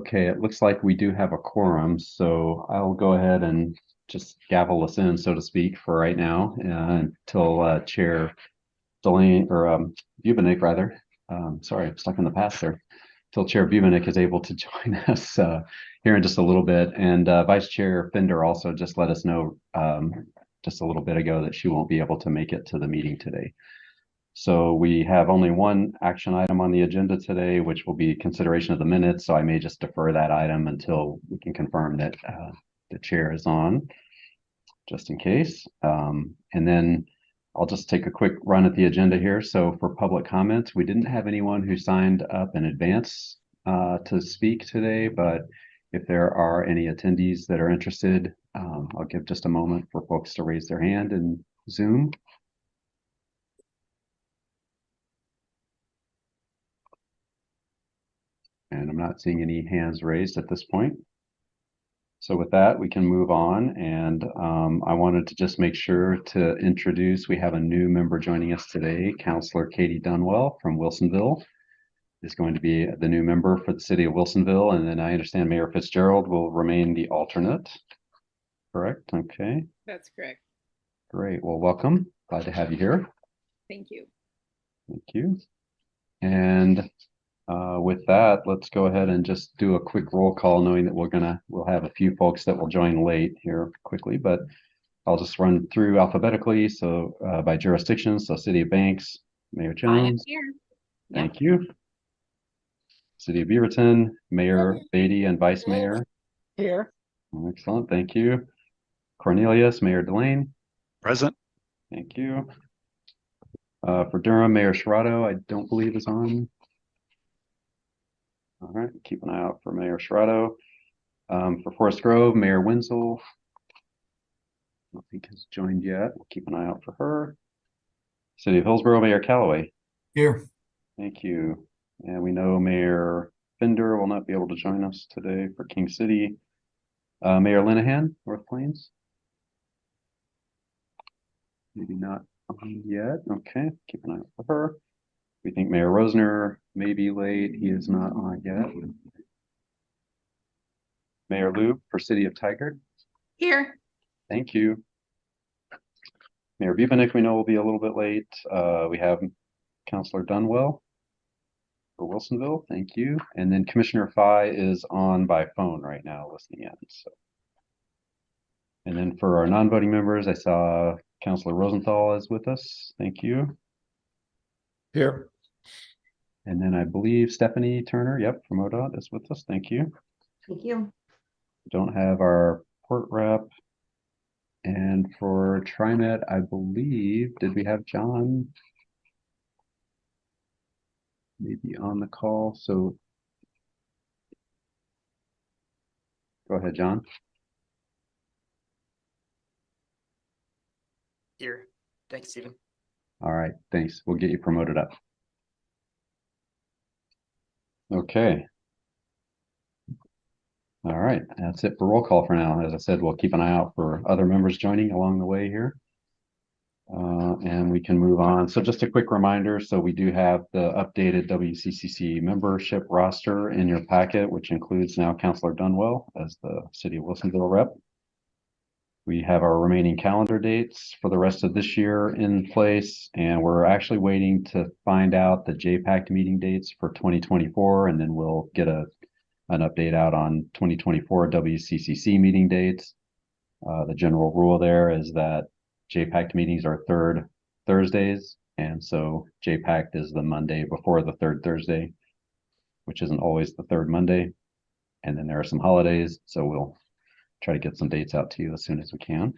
Okay, it looks like we do have a quorum, so I'll go ahead and just gavel us in, so to speak, for right now, until Chair Delane, or Bubenick, rather. Sorry, I'm stuck in the past there. Till Chair Bubenick is able to join us here in just a little bit. And Vice Chair Fender also just let us know just a little bit ago that she won't be able to make it to the meeting today. So we have only one action item on the agenda today, which will be consideration of the minutes. So I may just defer that item until we can confirm that the chair is on, just in case. And then I'll just take a quick run at the agenda here. So for public comments, we didn't have anyone who signed up in advance to speak today, but if there are any attendees that are interested, I'll give just a moment for folks to raise their hand in Zoom. And I'm not seeing any hands raised at this point. So with that, we can move on. And I wanted to just make sure to introduce, we have a new member joining us today. Councilor Katie Dunwell from Wilsonville is going to be the new member for the city of Wilsonville. And then I understand Mayor Fitzgerald will remain the alternate. Correct? Okay. That's correct. Great. Well, welcome. Glad to have you here. Thank you. Thank you. And with that, let's go ahead and just do a quick roll call, knowing that we'll have a few folks that will join late here quickly, but I'll just run through alphabetically. So by jurisdiction, so City of Banks, Mayor Jones. I am here. Thank you. City of Beaverton, Mayor Beatty and Vice Mayor. Here. Excellent. Thank you. Cornelius, Mayor Delane. Present. Thank you. For Durham, Mayor Sherrado, I don't believe is on. All right, keep an eye out for Mayor Sherrado. For Forest Grove, Mayor Wenzel. I don't think has joined yet. We'll keep an eye out for her. City of Hillsborough, Mayor Callaway. Here. Thank you. And we know Mayor Fender will not be able to join us today for King City. Mayor Linehan, North Plains. Maybe not on yet. Okay, keep an eye out for her. We think Mayor Rosner may be late. He is not on yet. Mayor Lube for City of Tigard. Here. Thank you. Mayor Bubenick, we know will be a little bit late. We have Councilor Dunwell for Wilsonville. Thank you. And then Commissioner Fye is on by phone right now listening in. So. And then for our non-voting members, I saw Councilor Rosenthal is with us. Thank you. Here. And then I believe Stephanie Turner, yep, from ODOT is with us. Thank you. Thank you. Don't have our port rep. And for TriMet, I believe, did we have John maybe on the call? So go ahead, John. Here. Thanks, Stephen. All right, thanks. We'll get you promoted up. Okay. All right, that's it for roll call for now. As I said, we'll keep an eye out for other members joining along the way here. And we can move on. So just a quick reminder. So we do have the updated WCCC membership roster in your packet, which includes now Councilor Dunwell as the City of Wilsonville rep. We have our remaining calendar dates for the rest of this year in place, and we're actually waiting to find out the JPACT meeting dates for 2024, and then we'll get an update out on 2024 WCCC meeting dates. The general rule there is that JPACT meetings are third Thursdays, and so JPACT is the Monday before the third Thursday, which isn't always the third Monday. And then there are some holidays, so we'll try to get some dates out to you as soon as we can.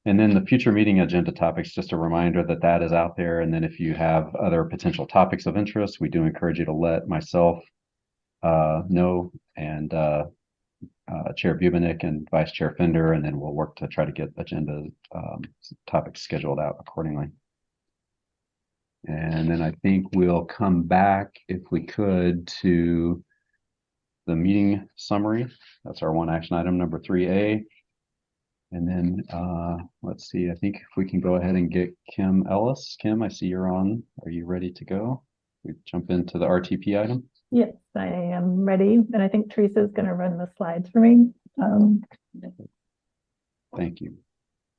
And then the future meeting agenda topics, just a reminder that that is out there. And then if you have other potential topics of interest, we do encourage you to let myself know, and Chair Bubenick and Vice Chair Fender, and then we'll work to try to get agenda topics scheduled out accordingly. And then I think we'll come back, if we could, to the meeting summary. That's our one action item, number 3A. And then let's see, I think if we can go ahead and get Kim Ellis. Kim, I see you're on. Are you ready to go? We jump into the RTP item. Yes, I am ready, and I think Teresa's going to run the slides for me. Thank you.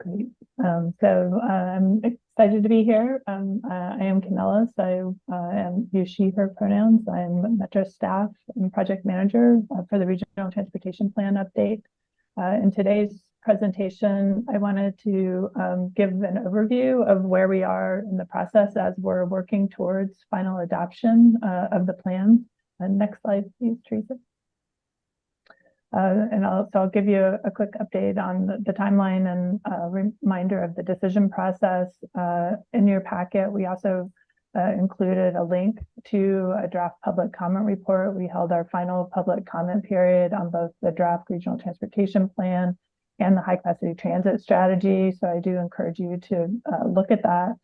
Great. I'm excited to be here. I am Canellis. I am use she, her pronouns. I'm Metro staff and project manager for the Regional Transportation Plan update. In today's presentation, I wanted to give an overview of where we are in the process as we're working towards final adoption of the plan. Next slide, please, Teresa. And I'll give you a quick update on the timeline and a reminder of the decision process. In your packet, we also included a link to a draft public comment report. We held our final public comment period on both the draft regional transportation plan and the high capacity transit strategy. So I do encourage you to look at that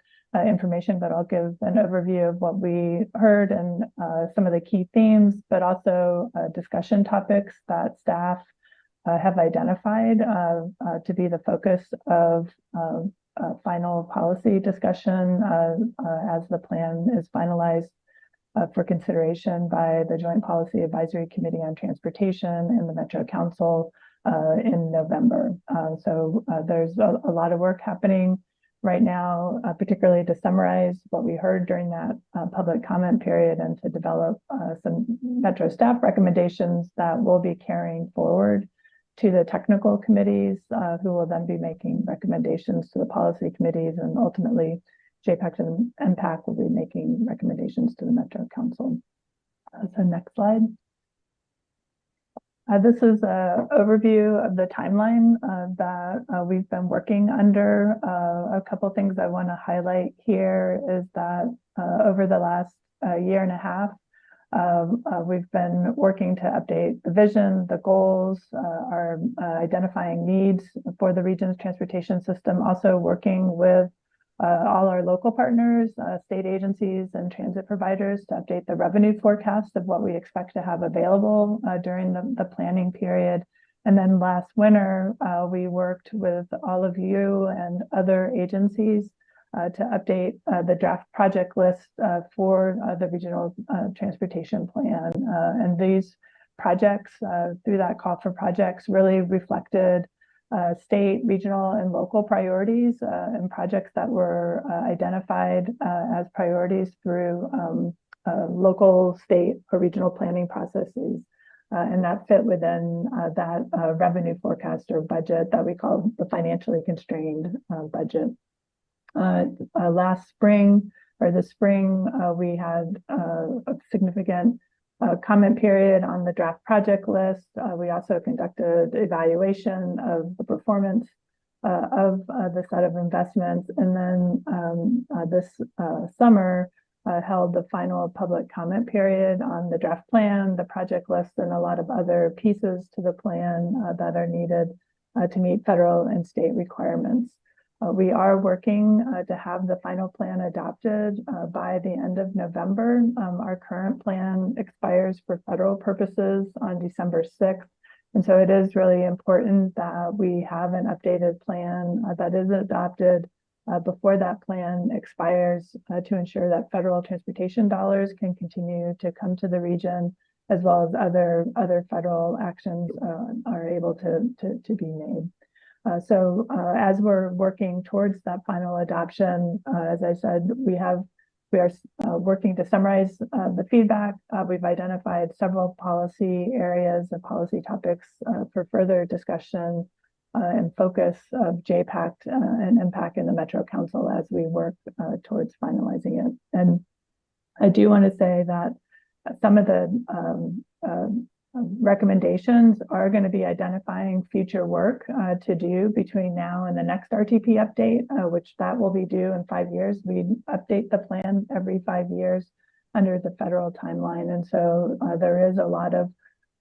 information, but I'll give an overview of what we heard and some of the key themes, but also discussion topics that staff have identified to be the focus of final policy discussion as the plan is finalized for consideration by the Joint Policy Advisory Committee on Transportation and the Metro Council in November. So there's a lot of work happening right now, particularly to summarize what we heard during that public comment period and to develop some Metro staff recommendations that we'll be carrying forward to the technical committees, who will then be making recommendations to the policy committees, and ultimately JPACT and MPAC will be making recommendations to the Metro Council. So next slide. This is an overview of the timeline that we've been working under. A couple things I want to highlight here is that over the last year and a half, we've been working to update the vision, the goals, are identifying needs for the region's transportation system, also working with all our local partners, state agencies and transit providers to update the revenue forecast of what we expect to have available during the planning period. And then last winter, we worked with all of you and other agencies to update the draft project list for the regional transportation plan. And these projects, through that call for projects, really reflected state, regional, and local priorities and projects that were identified as priorities through local, state, or regional planning processes. And that fit within that revenue forecast or budget that we call the financially constrained budget. Last spring, or this spring, we had a significant comment period on the draft project list. We also conducted evaluation of the performance of the set of investments, and then this summer held the final public comment period on the draft plan, the project list, and a lot of other pieces to the plan that are needed to meet federal and state requirements. We are working to have the final plan adopted by the end of November. Our current plan expires for federal purposes on December 6th. And so it is really important that we have an updated plan that is adopted before that plan expires to ensure that federal transportation dollars can continue to come to the region, as well as other federal actions are able to be made. So as we're working towards that final adoption, as I said, we are working to summarize the feedback. We've identified several policy areas and policy topics for further discussion and focus of JPACT and MPAC in the Metro Council as we work towards finalizing it. And I do want to say that some of the recommendations are going to be identifying future work to do between now and the next RTP update, which that will be due in 5 years. We update the plan every 5 years under the federal timeline. And so there is a lot of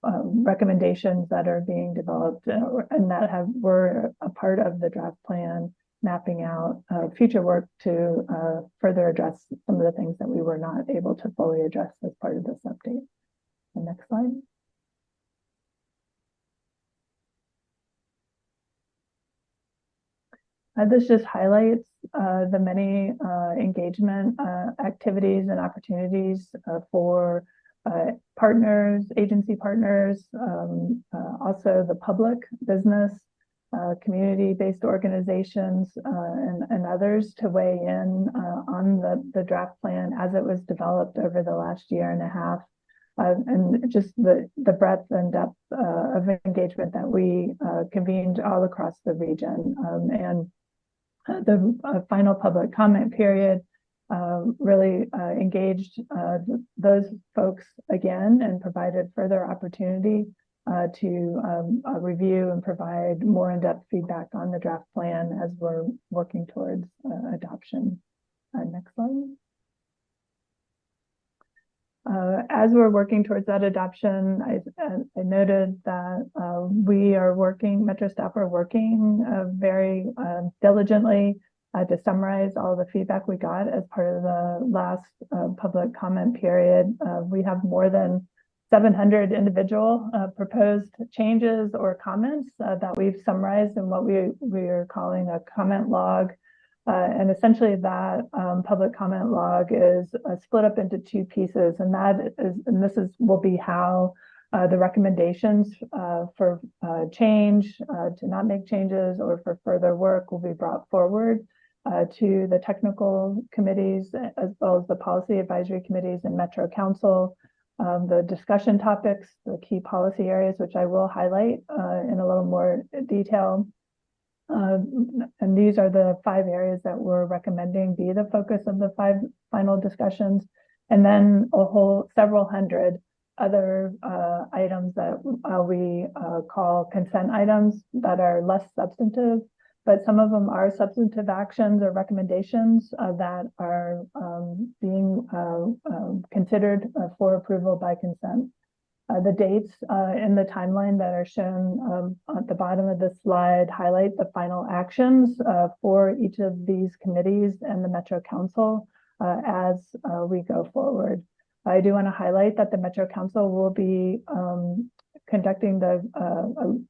recommendations that are being developed and that were a part of the draft plan, mapping out future work to further address some of the things that we were not able to fully address as part of this update. The next slide. This just highlights the many engagement activities and opportunities for partners, agency partners, also the public, business, community-based organizations, and others to weigh in on the draft plan as it was developed over the last year and a half. And just the breadth and depth of engagement that we convened all across the region. And the final public comment period really engaged those folks again and provided further opportunity to review and provide more in-depth feedback on the draft plan as we're working towards adoption. Next slide. As we're working towards that adoption, I noted that we are working, Metro staff are working very diligently to summarize all the feedback we got as part of the last public comment period. We have more than 700 individual proposed changes or comments that we've summarized in what we are calling a comment log. And essentially that public comment log is split up into two pieces, and will be how the recommendations for change, to not make changes, or for further work will be brought forward to the technical committees, as well as the policy advisory committees and Metro Council. The discussion topics, the key policy areas, which I will highlight in a little more detail. And these are the 5 areas that we're recommending be the focus of the 5 final discussions, and then several hundred other items that we call consent items that are less substantive, but some of them are substantive actions or recommendations that are being considered for approval by consent. The dates in the timeline that are shown at the bottom of this slide highlight the final actions for each of these committees and the Metro Council as we go forward. I do want to highlight that the Metro Council will be conducting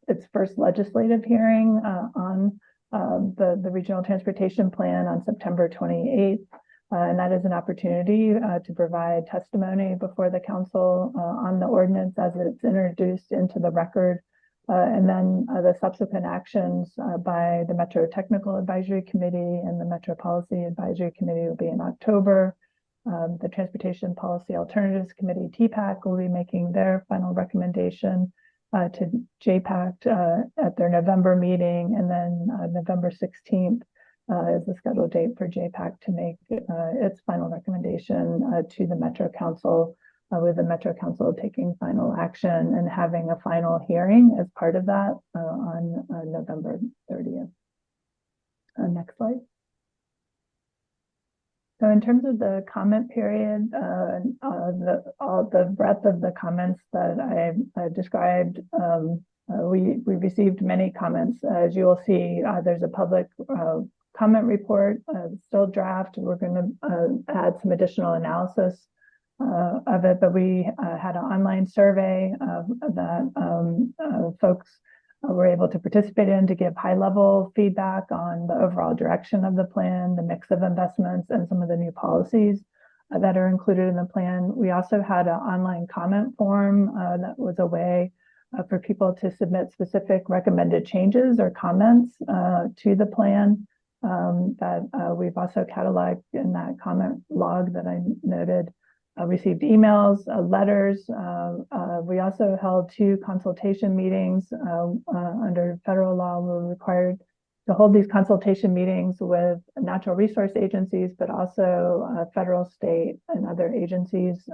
its first legislative hearing on the Regional Transportation Plan on September 28th. And that is an opportunity to provide testimony before the council on the ordinance as it's introduced into the record. And then the subsequent actions by the Metro Technical Advisory Committee and the Metro Policy Advisory Committee will be in October. The Transportation Policy Alternatives Committee, TPAC, will be making their final recommendation to JPACT at their November meeting, and then November 16th is the scheduled date for JPACT to make its final recommendation to the Metro Council, with the Metro Council taking final action and having a final hearing as part of that on November 30th. Next slide. So in terms of the comment period, the breadth of the comments that I described, we received many comments. As you will see, there's a public comment report, still draft. We're going to add some additional analysis of it, but we had an online survey that folks were able to participate in to give high-level feedback on the overall direction of the plan, the mix of investments, and some of the new policies that are included in the plan. We also had an online comment form that was a way for people to submit specific recommended changes or comments to the plan that we've also cataloged in that comment log that I noted. Received emails, letters. We also held 2 consultation meetings. Under federal law, we're required to hold these consultation meetings with natural resource agencies, but also federal, state, and other agencies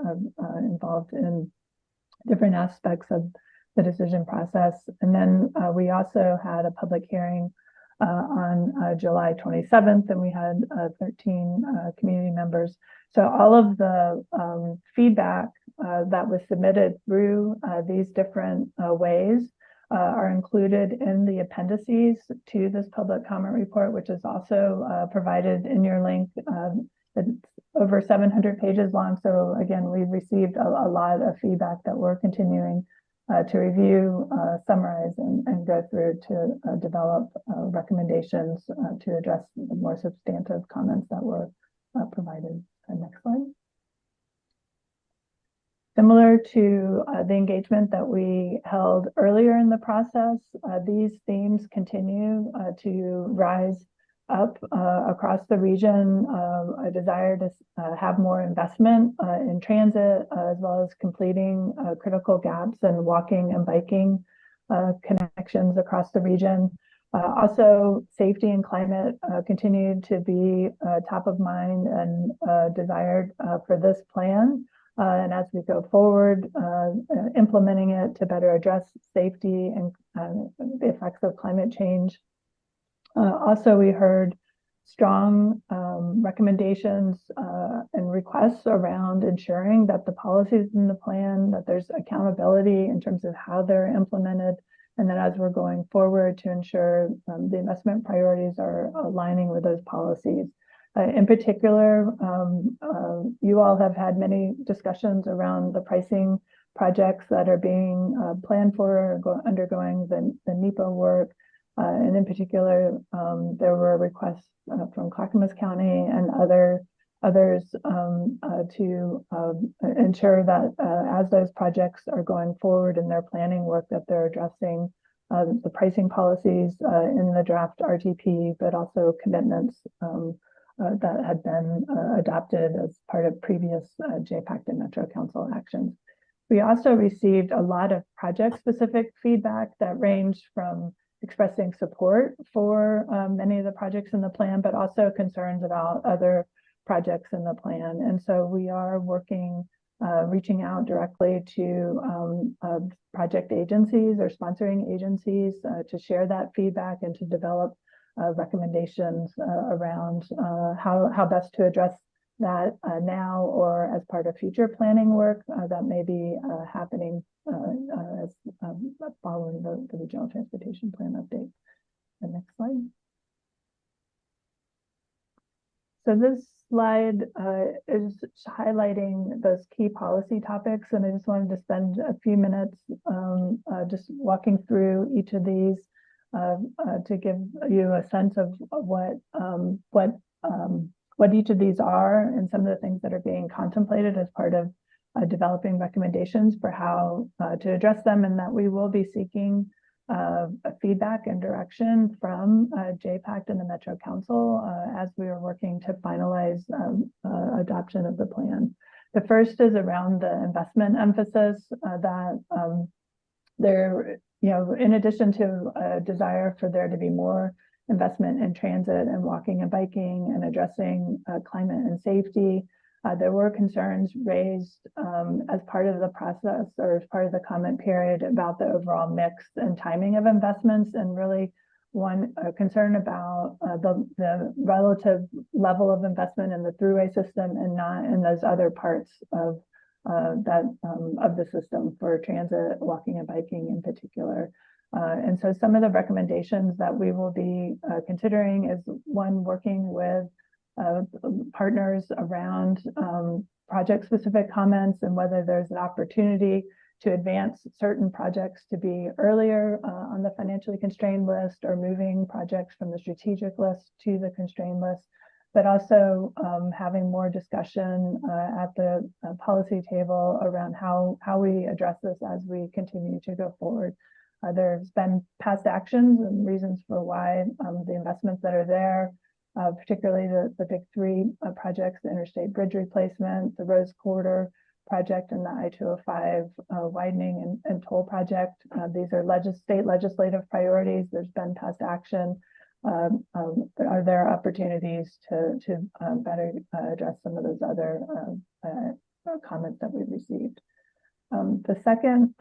involved in different aspects of the decision process. And then we also had a public hearing on July 27th, and we had 13 community members. So all of the feedback that was submitted through these different ways are included in the appendices to this public comment report, which is also provided in your link. It's over 700 pages long. So again, we've received a lot of feedback that we're continuing to review, summarize, and go through to develop recommendations to address the more substantive comments that were provided. Next slide. Similar to the engagement that we held earlier in the process, these themes continue to rise up across the region. A desire to have more investment in transit, as well as completing critical gaps in walking and biking connections across the region. Also, safety and climate continue to be top of mind and desired for this plan. And as we go forward, implementing it to better address safety and the effects of climate change. Also, we heard strong recommendations and requests around ensuring that the policies in the plan, that there's accountability in terms of how they're implemented, and then as we're going forward to ensure the investment priorities are aligning with those policies. In particular, you all have had many discussions around the pricing projects that are being planned for or undergoing the NEPA work. And in particular, there were requests from Clackamas County and others to ensure that as those projects are going forward in their planning work, that they're addressing the pricing policies in the draft RTP, but also commitments that had been adopted as part of previous JPACT and Metro Council actions. We also received a lot of project-specific feedback that ranged from expressing support for many of the projects in the plan, but also concerns about other projects in the plan. And so we are working, reaching out directly to project agencies or sponsoring agencies to share that feedback and to develop recommendations around how best to address that now or as part of future planning work that may be happening as following the regional transportation plan update. The next slide. So this slide is highlighting those key policy topics, and I just wanted to spend a few minutes just walking through each of these to give you a sense of what each of these are and some of the things that are being contemplated as part of developing recommendations for how to address them, and that we will be seeking feedback and direction from JPACT and the Metro Council as we are working to finalize adoption of the plan. The first is around the investment emphasis that there, in addition to a desire for there to be more investment in transit and walking and biking and addressing climate and safety, there were concerns raised as part of the process or as part of the comment period about the overall mix and timing of investments, and really one concern about the relative level of investment in the thruway system and not in those other parts of the system for transit, walking and biking in particular. And so some of the recommendations that we will be considering is one, working with partners around project-specific comments and whether there's an opportunity to advance certain projects to be earlier on the financially constrained list, or moving projects from the strategic list to the constrained list, but also having more discussion at the policy table around how we address this as we continue to go forward. There's been past actions and reasons for why the investments that are there, particularly the big three projects, the interstate bridge replacement, the Rose Corridor project, and the I-205 widening and toll project. These are state legislative priorities. There's been past action. Are there opportunities to better address some of those other comments that we've received? The second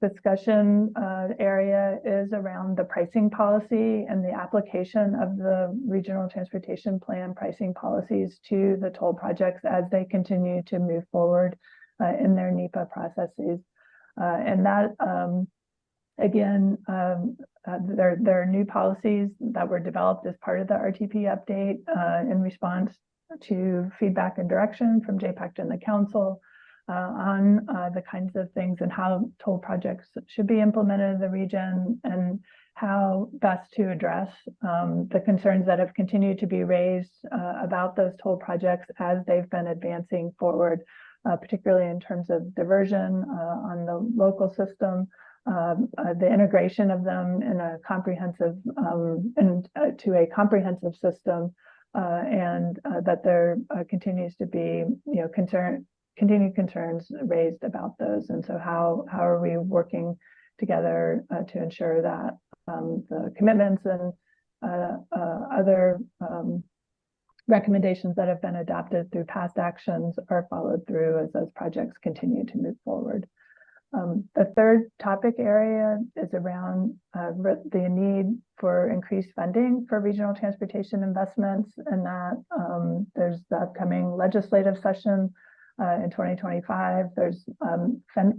discussion area is around the pricing policy and the application of the regional transportation plan pricing policies to the toll projects as they continue to move forward in their NEPA processes. And that, again, there are new policies that were developed as part of the RTP update in response to feedback and direction from JPACT and the council on the kinds of things and how toll projects should be implemented in the region, and how best to address the concerns that have continued to be raised about those toll projects as they've been advancing forward. particularly in terms of diversion on the local system, the integration of them in a comprehensive to a comprehensive system, and that there continues to be continued concerns raised about those. And so how are we working together to ensure that the commitments and other recommendations that have been adopted through past actions are followed through as those projects continue to move forward. The third topic area is around the need for increased funding for regional transportation investments, and that there's the upcoming legislative session in 2025. There's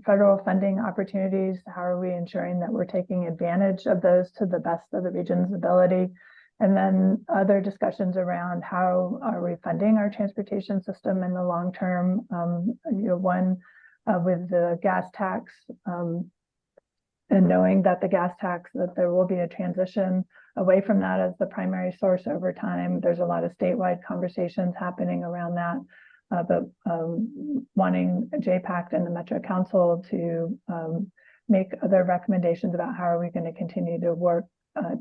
federal funding opportunities. How are we ensuring that we're taking advantage of those to the best of the region's ability? And then other discussions around how are we funding our transportation system in the long term. One with the gas tax, and knowing that the gas tax, that there will be a transition away from that as the primary source over time. There's a lot of statewide conversations happening around that, but wanting JPACT and the Metro Council to make other recommendations about how are we going to continue to work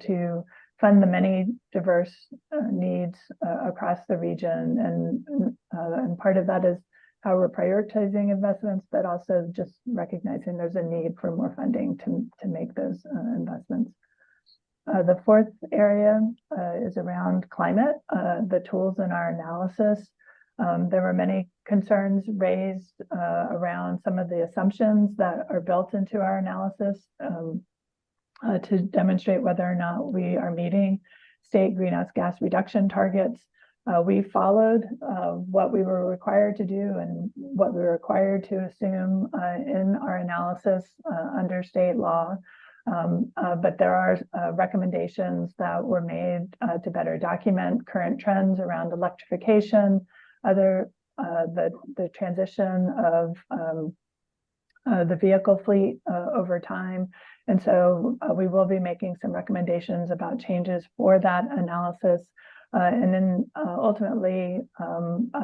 to fund the many diverse needs across the region. And part of that is how we're prioritizing investments, but also just recognizing there's a need for more funding to make those investments. The fourth area is around climate, the tools in our analysis. There were many concerns raised around some of the assumptions that are built into our analysis to demonstrate whether or not we are meeting state greenhouse gas reduction targets. We followed what we were required to do and what we were required to assume in our analysis under state law. But there are recommendations that were made to better document current trends around electrification, the transition of the vehicle fleet over time. And so we will be making some recommendations about changes for that analysis. And then ultimately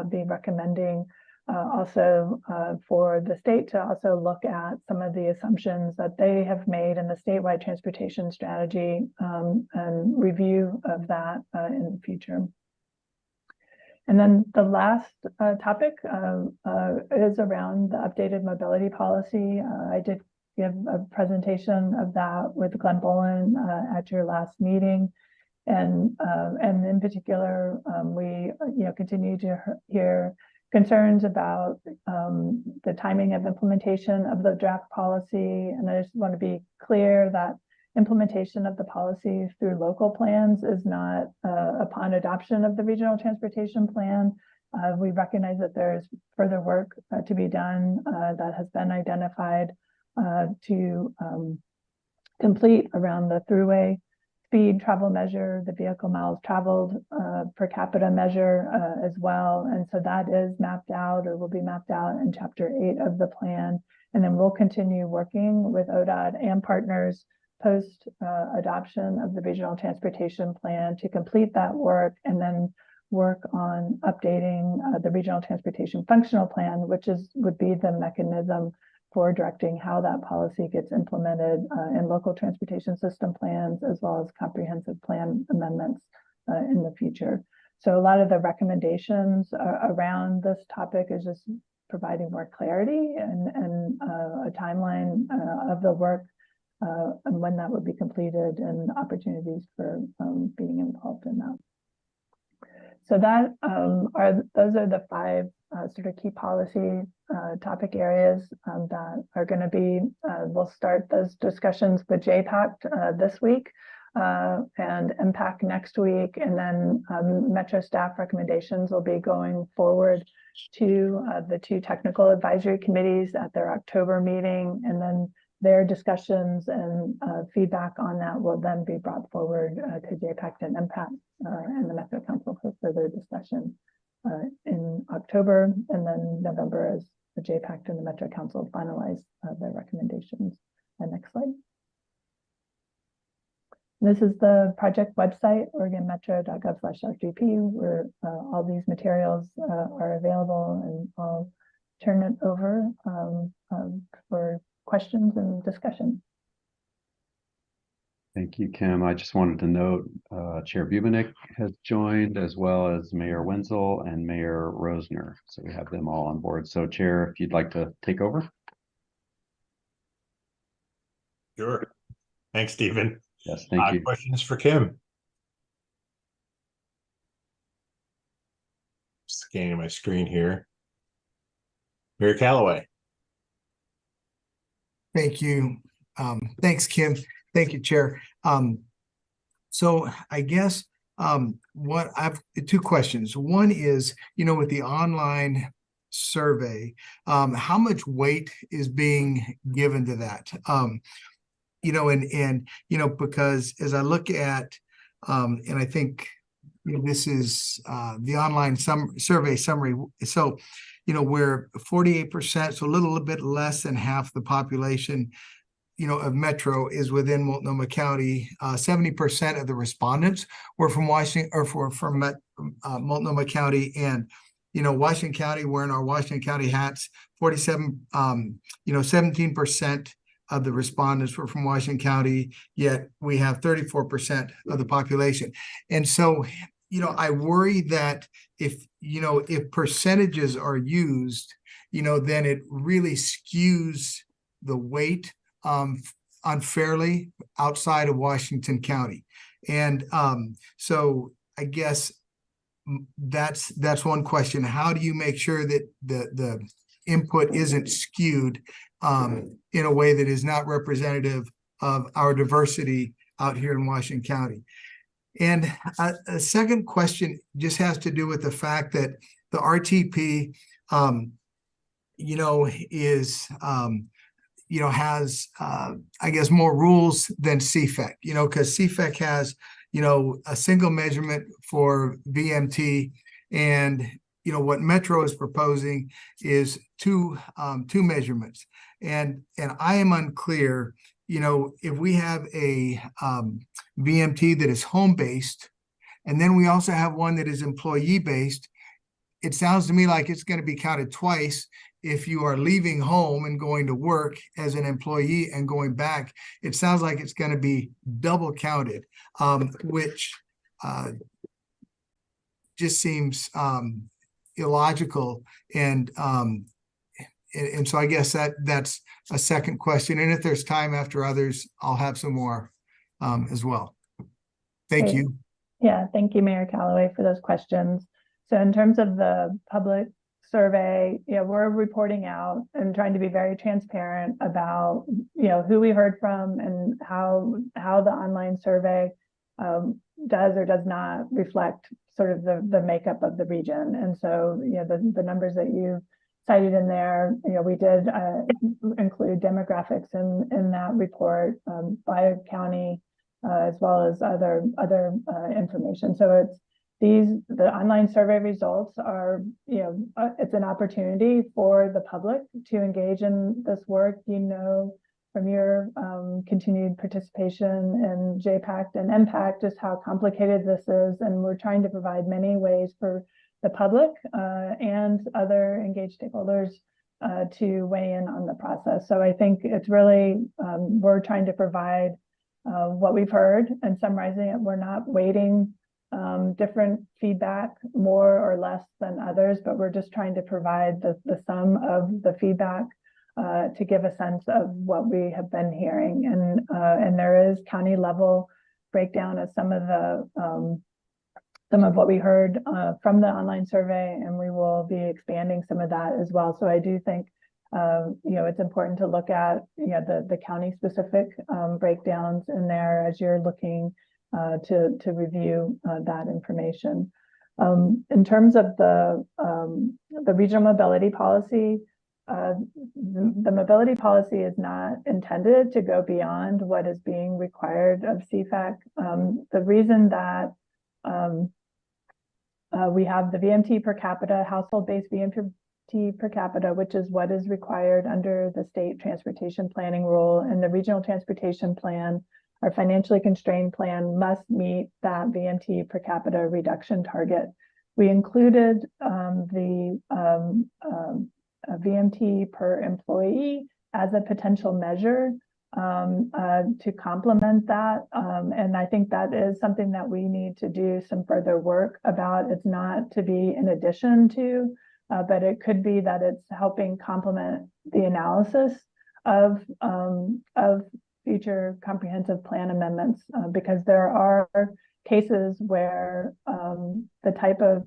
be recommending also for the state to also look at some of the assumptions that they have made in the statewide transportation strategy and review of that in the future. And then the last topic is around the updated mobility policy. I did give a presentation of that with Glenn Bolin at your last meeting. And in particular, we continue to hear concerns about the timing of implementation of the draft policy. And I just want to be clear that implementation of the policy through local plans is not upon adoption of the regional transportation plan. We recognize that there's further work to be done that has been identified to complete around the throughway speed travel measure, the vehicle miles traveled per capita measure as well. And so that is mapped out or will be mapped out in Chapter 8 of the plan. And then we'll continue working with ODOT and partners post adoption of the regional transportation plan to complete that work, and then work on updating the regional transportation functional plan, which would be the mechanism for directing how that policy gets implemented in local transportation system plans, as well as comprehensive plan amendments in the future. So a lot of the recommendations around this topic is just providing more clarity and a timeline of the work and when that would be completed and opportunities for being involved in that. So that those are the five sort of key policy topic areas that are going to be, we'll start those discussions with JPACT this week and MPAC next week. And then Metro staff recommendations will be going forward to the two technical advisory committees at their October meeting. And then their discussions and feedback on that will then be brought forward to JPACT and MPAC and the Metro Council for further discussion in October, and then November as the JPACT and the Metro Council finalize their recommendations. Next slide. This is the project website, oregonmetro.gov/RGP, where all these materials are available, and I'll turn it over for questions and discussion. Thank you, Kim. I just wanted to note Chair Bubenik has joined, as well as Mayor Wenzel and Mayor Rosner. So we have them all on board. So Chair, if you'd like to take over. Sure. Thanks, Stephen. Yes, thank you. Questions for Kim? Scanning my screen here. Mayor Callaway. Thank you. Thanks, Kim. Thank you, Chair. So I guess what I've two questions. One is, with the online survey, how much weight is being given to that? Because as I look at, and I think this is the online survey summary. So, we're 48%, so a little bit less than half the population, of Metro is within Multnomah County. 70% of the respondents were from Washington or from Multnomah County, and Washington County, wearing our Washington County hats. 17% of the respondents were from Washington County, yet we have 34% of the population. And so, I worry that if percentages are used, then it really skews the weight unfairly outside of Washington County. And so I guess that's one question. How do you make sure that the input isn't skewed in a way that is not representative of our diversity out here in Washington County? And a second question just has to do with the fact that the RTP, is has, I guess, more rules than CFEC, because CFEC has, a single measurement for VMT, and, what Metro is proposing is two measurements. And I am unclear, if we have a VMT that is home-based, and then we also have one that is employee-based, it sounds to me like it's going to be counted twice. If you are leaving home and going to work as an employee and going back, it sounds like it's going to be double counted, which just seems illogical. And so I guess that's a second question. And if there's time after others, I'll have some more as well. Thank Great. you. Yeah, thank you, Mayor Callaway, for those questions. So in terms of the public survey, we're reporting out and trying to be very transparent about, who we heard from and how the online survey does or does not reflect sort of the makeup of the region. And so, the numbers that you cited in there, we did include demographics in that report by county, as well as other information. So the online survey results are, it's an opportunity for the public to engage in this work, from your continued participation in JPACT and MPACT, just how complicated this is. And we're trying to provide many ways for the public and other engaged stakeholders to weigh in on the process. So I think it's really, we're trying to provide what we've heard and summarizing it. We're not weighting different feedback more or less than others, but we're just trying to provide the sum of the feedback to give a sense of what we have been hearing. And there is county level breakdown of some of what we heard from the online survey, and we will be expanding some of that as well. So I do think it's important to look at the county specific breakdowns in there as you're looking to review that information. In terms of the regional mobility policy, the mobility policy is not intended to go beyond what is being required of CFAC. The reason that we have the VMT per capita, household-based VMT per capita, which is what is required under the state transportation planning rule, and the regional transportation plan, our financially constrained plan, must meet that VMT per capita reduction target. We included the VMT per employee as a potential measure to complement that. And I think that is something that we need to do some further work about. It's not to be in addition to, but it could be that it's helping complement the analysis of future comprehensive plan amendments, because there are cases where the type of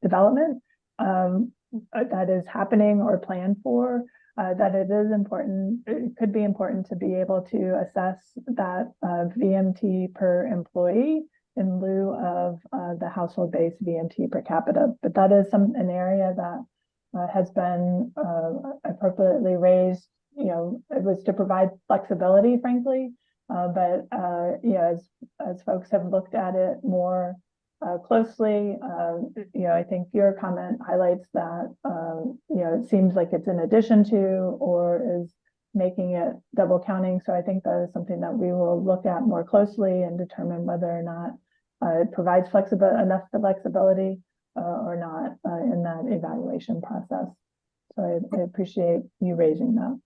development that is happening or planned for, that it is important, it could be important to be able to assess that VMT per employee in lieu of the household-based VMT per capita. But that is an area that has been appropriately raised. You know, it was to provide flexibility, frankly, but you know, as folks have looked at it more closely, you know, I think your comment highlights that, you know, it seems like it's in addition to or is making it double counting. So I think that is something that we will look at more closely and determine whether or not it provides enough flexibility or not in that evaluation process. So I appreciate you raising that.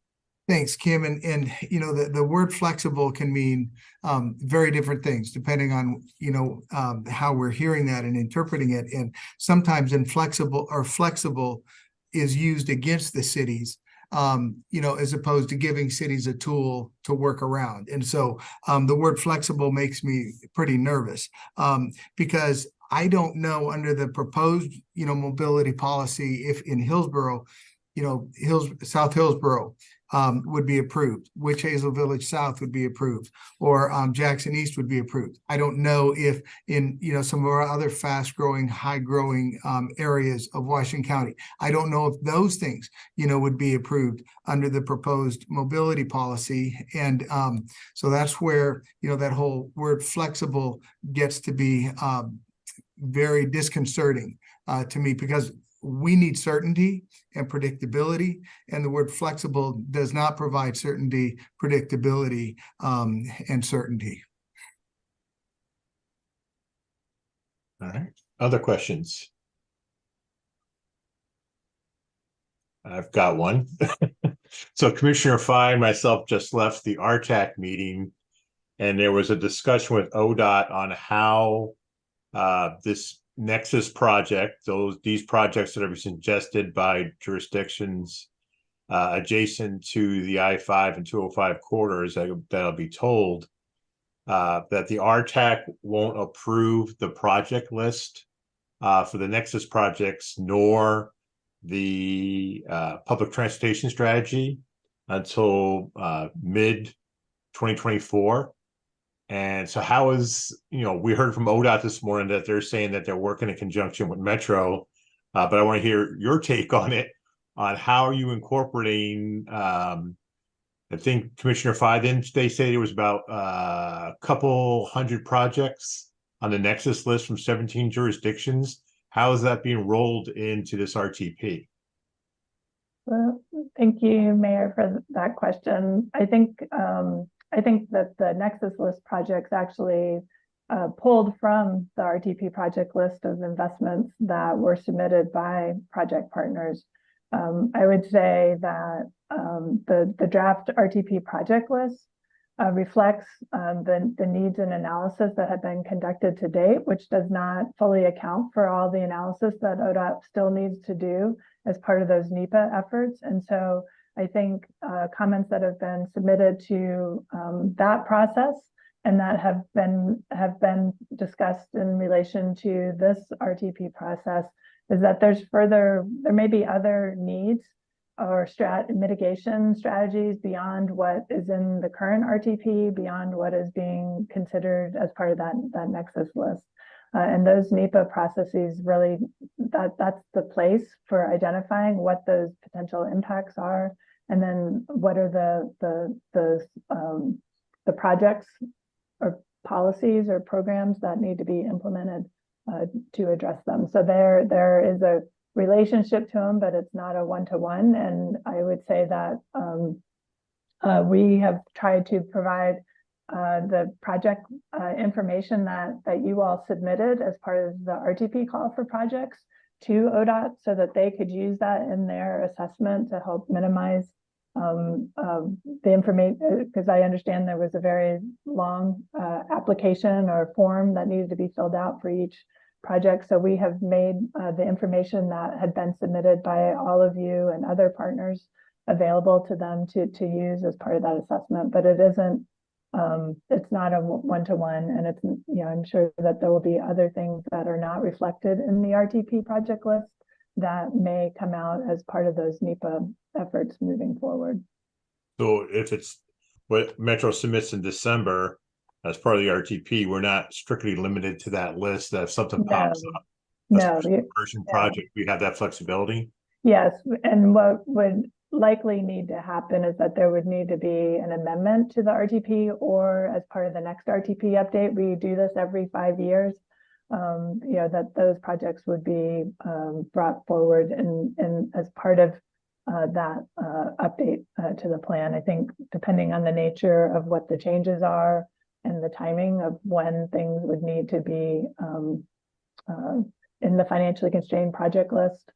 Thanks, Kim. And you know, the word flexible can mean very different things depending on, you know, how we're hearing that and interpreting it. And sometimes inflexible or flexible is used against the cities, you know, as opposed to giving cities a tool to work around. And so the word flexible makes me pretty nervous because I don't know under the proposed, you know, mobility policy, if in Hillsborough, you know, South Hillsborough would be approved, Witch Hazel Village South would be approved, or Jackson East would be approved. I don't know if in, you know, some of our other fast-growing, high-growing areas of Washington County, I don't know if those things, you know, would be approved under the proposed mobility policy. And so that's where, you know, that whole word flexible gets to be very disconcerting to me, because we need certainty and predictability, and the word flexible does not provide certainty, predictability, and certainty. All right. Other questions? I've got one. So Commissioner Fine, myself just left the RTAC meeting, and there was a discussion with ODOT on how this Nexus project, these projects that are suggested by jurisdictions adjacent to the I-5 and 205 corridors, that'll be told that the RTAC won't approve the project list for the Nexus projects, nor the public transportation strategy until mid 2024. And so how is, you know, we heard from ODOT this morning that they're saying that they're working in conjunction with Metro, but I want to hear your take on it, on how are you incorporating, I think Commissioner Fye, didn't they say there was about a couple hundred projects on the Nexus list from 17 jurisdictions? How is that being rolled into this RTP? Well, thank you, Mayor, for that question. I think that the Nexus list projects actually pulled from the RTP project list of investments that were submitted by project partners. I would say that the draft RTP project list reflects the needs and analysis that have been conducted to date, which does not fully account for all the analysis that ODOT still needs to do as part of those NEPA efforts. And so I think comments that have been submitted to that process and that have been discussed in relation to this RTP process is that there may be other needs or mitigation strategies beyond what is in the current RTP, beyond what is being considered as part of that Nexus list. And those NEPA processes really, that's the place for identifying what those potential impacts are, and then what are the projects or policies or programs that need to be implemented to address them. So there is a relationship to them, but it's not a one-to-one. And I would say that we have tried to provide the project information that you all submitted as part of the RTP call for projects to ODOT so that they could use that in their assessment to help minimize the information, because I understand there was a very long application or form that needed to be filled out for each project. So we have made the information that had been submitted by all of you and other partners available to them to use as part of that assessment, but it isn't, it's not a one-to-one, and it's, you know, I'm sure that there will be other things that are not reflected in the RTP project list that may come out as part of those NEPA efforts moving forward. So if it's what Metro submits in December as part of the RTP, we're not strictly limited to that list. That if something pops up, No, version project, we have that flexibility. yes, and what would likely need to happen is that there would need to be an amendment to the RTP, or as part of the next RTP update, we do this every 5 years. You know, that those projects would be brought forward and as part of that update to the plan. I think depending on the nature of what the changes are and the timing of when things would need to be in the financially constrained project list,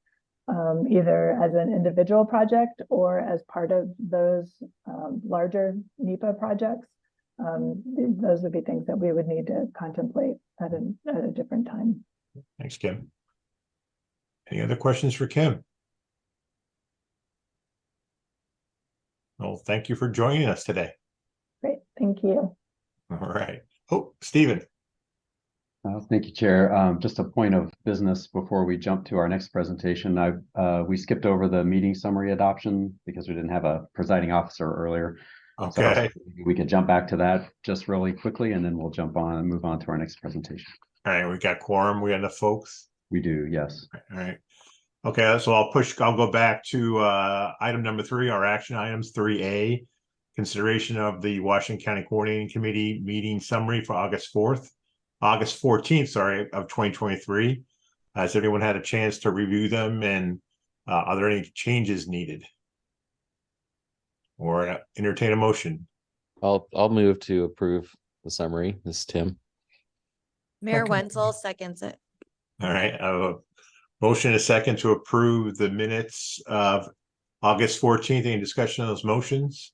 either as an individual project or as part of those larger NEPA projects. Those would be things that we would need to contemplate at a different time. Thanks, Kim. Any other questions for Kim? Well, thank you for joining us today. Great, thank you. All right. Oh, Stephen. Thank you, Chair. Just a point of business before we jump to our next presentation. We skipped over the meeting summary adoption because we didn't have a presiding officer earlier. Okay. So we could jump back to that just really quickly, and then we'll jump on and move on to our next presentation. All right, we got quorum. We got enough folks. We do, yes. All right. Okay, so I'll go back to item number 3, our action items 3A, consideration of the Washington County Coordinating Committee meeting summary for August 14th, sorry, of 2023. Has everyone had a chance to review them, and are there any changes needed? Or entertain a motion? I'll move to approve the summary. This is Tim. Mayor Second. Wenzel seconds it. All right, I have a motion and a second to approve the minutes of August 14th. Any discussion on those motions?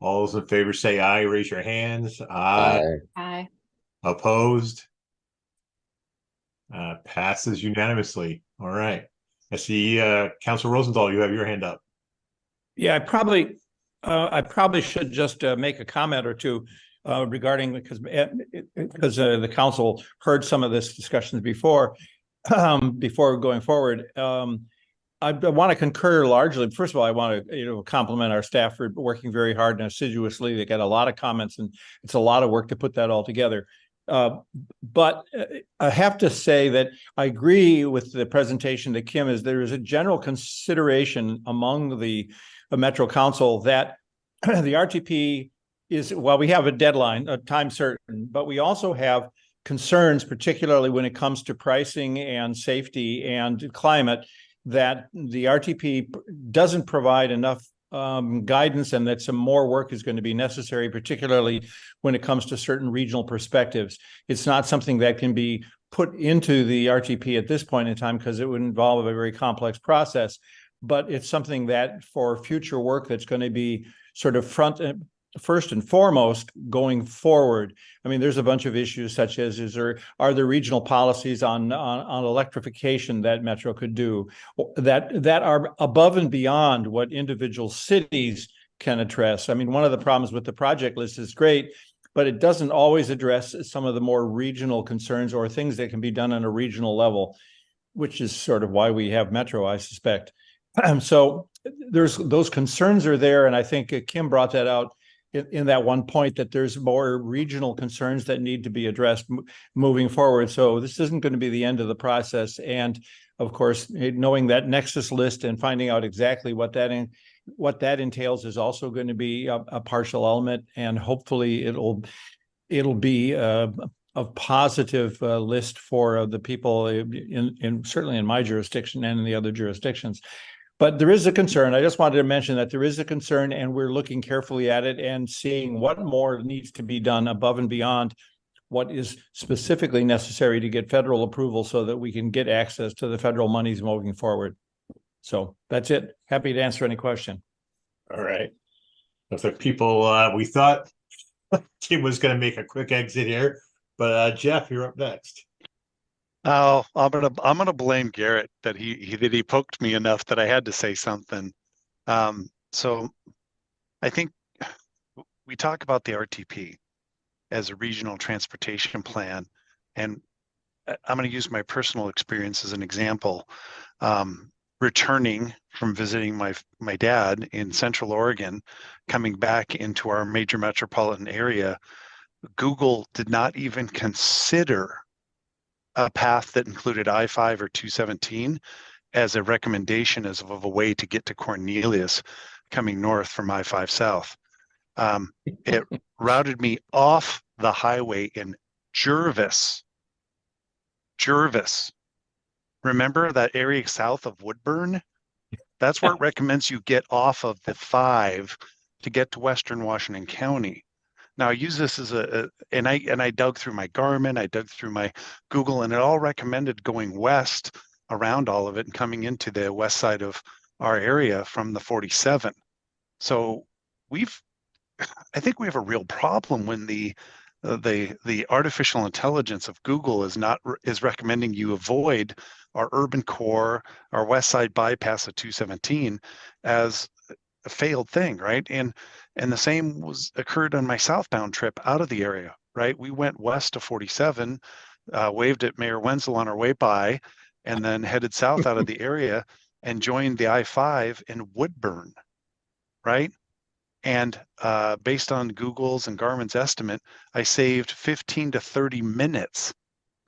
All those in favor say aye, raise your hands. Aye. Aye. Opposed? Passes unanimously. All right. I see Council Rosenthal, you have your hand up. Yeah, I probably should just make a comment or two regarding, because the council heard some of this discussions before going forward. I want to concur largely. First of all, I want to compliment our staff for working very hard and assiduously. They got a lot of comments, and it's a lot of work to put that all together. But I have to say that I agree with the presentation that Kim is. There is a general consideration among the Metro Council that the RTP is, well, we have a deadline, a time certain, but we also have concerns, particularly when it comes to pricing and safety and climate, that the RTP doesn't provide enough guidance, and that some more work is going to be necessary, particularly when it comes to certain regional perspectives. It's not something that can be put into the RTP at this point in time because it would involve a very complex process, but it's something that for future work that's going to be sort of first and foremost going forward. I mean, there's a bunch of issues such as are there regional policies on electrification that Metro could do that are above and beyond what individual cities can address. I mean, one of the problems with the project list is great, but it doesn't always address some of the more regional concerns or things that can be done on a regional level, which is sort of why we have Metro, I suspect. So those concerns are there, and I think Kim brought that out in that one point, that there's more regional concerns that need to be addressed moving forward. So this isn't going to be the end of the process. And of course, knowing that nexus list and finding out exactly what that entails is also going to be a partial element. And hopefully it'll be a positive list for the people in certainly in my jurisdiction and in the other jurisdictions. But there is a concern. I just wanted to mention that there is a concern, and we're looking carefully at it and seeing what more needs to be done above and beyond what is specifically necessary to get federal approval so that we can get access to the federal monies moving forward. So that's it. Happy to answer any question. All right. If the people, we thought Tim was gonna make a quick exit here, but Jeff, you're up next. Oh, I'm gonna blame Garrett that he poked me enough that I had to say something. So I think we talk about the RTP as a regional transportation plan, and I'm going to use my personal experience as an example. Returning from visiting my dad in Central Oregon, coming back into our major metropolitan area, Google did not even consider a path that included I-5 or 217 as a recommendation as of a way to get to Cornelius coming north from I-5 south. It routed me off the highway in Jervis. Remember that area south of Woodburn? That's where it recommends you get off of the 5 to get to Western Washington County. Now I use this as and I dug through my Garmin, I dug through my Google, and it all recommended going west around all of it and coming into the west side of our area from the 47. So I think we have a real problem when the artificial intelligence of Google is recommending you avoid our urban core, our west side bypass of 217 as a failed thing, right? And the same occurred on my southbound trip out of the area, right? We went west to 47, waved at Mayor Wenzel on our way by, and then headed south out of the area and joined the I-5 in Woodburn, right? And based on Google's and Garmin's estimate, I saved 15 to 30 minutes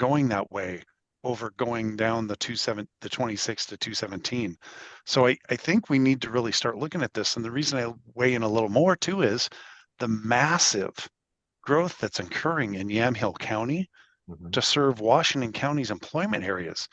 going that way over going down the 26 to 217. So I think we need to really start looking at this. And the reason I weigh in a little more too is the massive growth that's occurring in Yamhill County to serve Washington County's employment areas.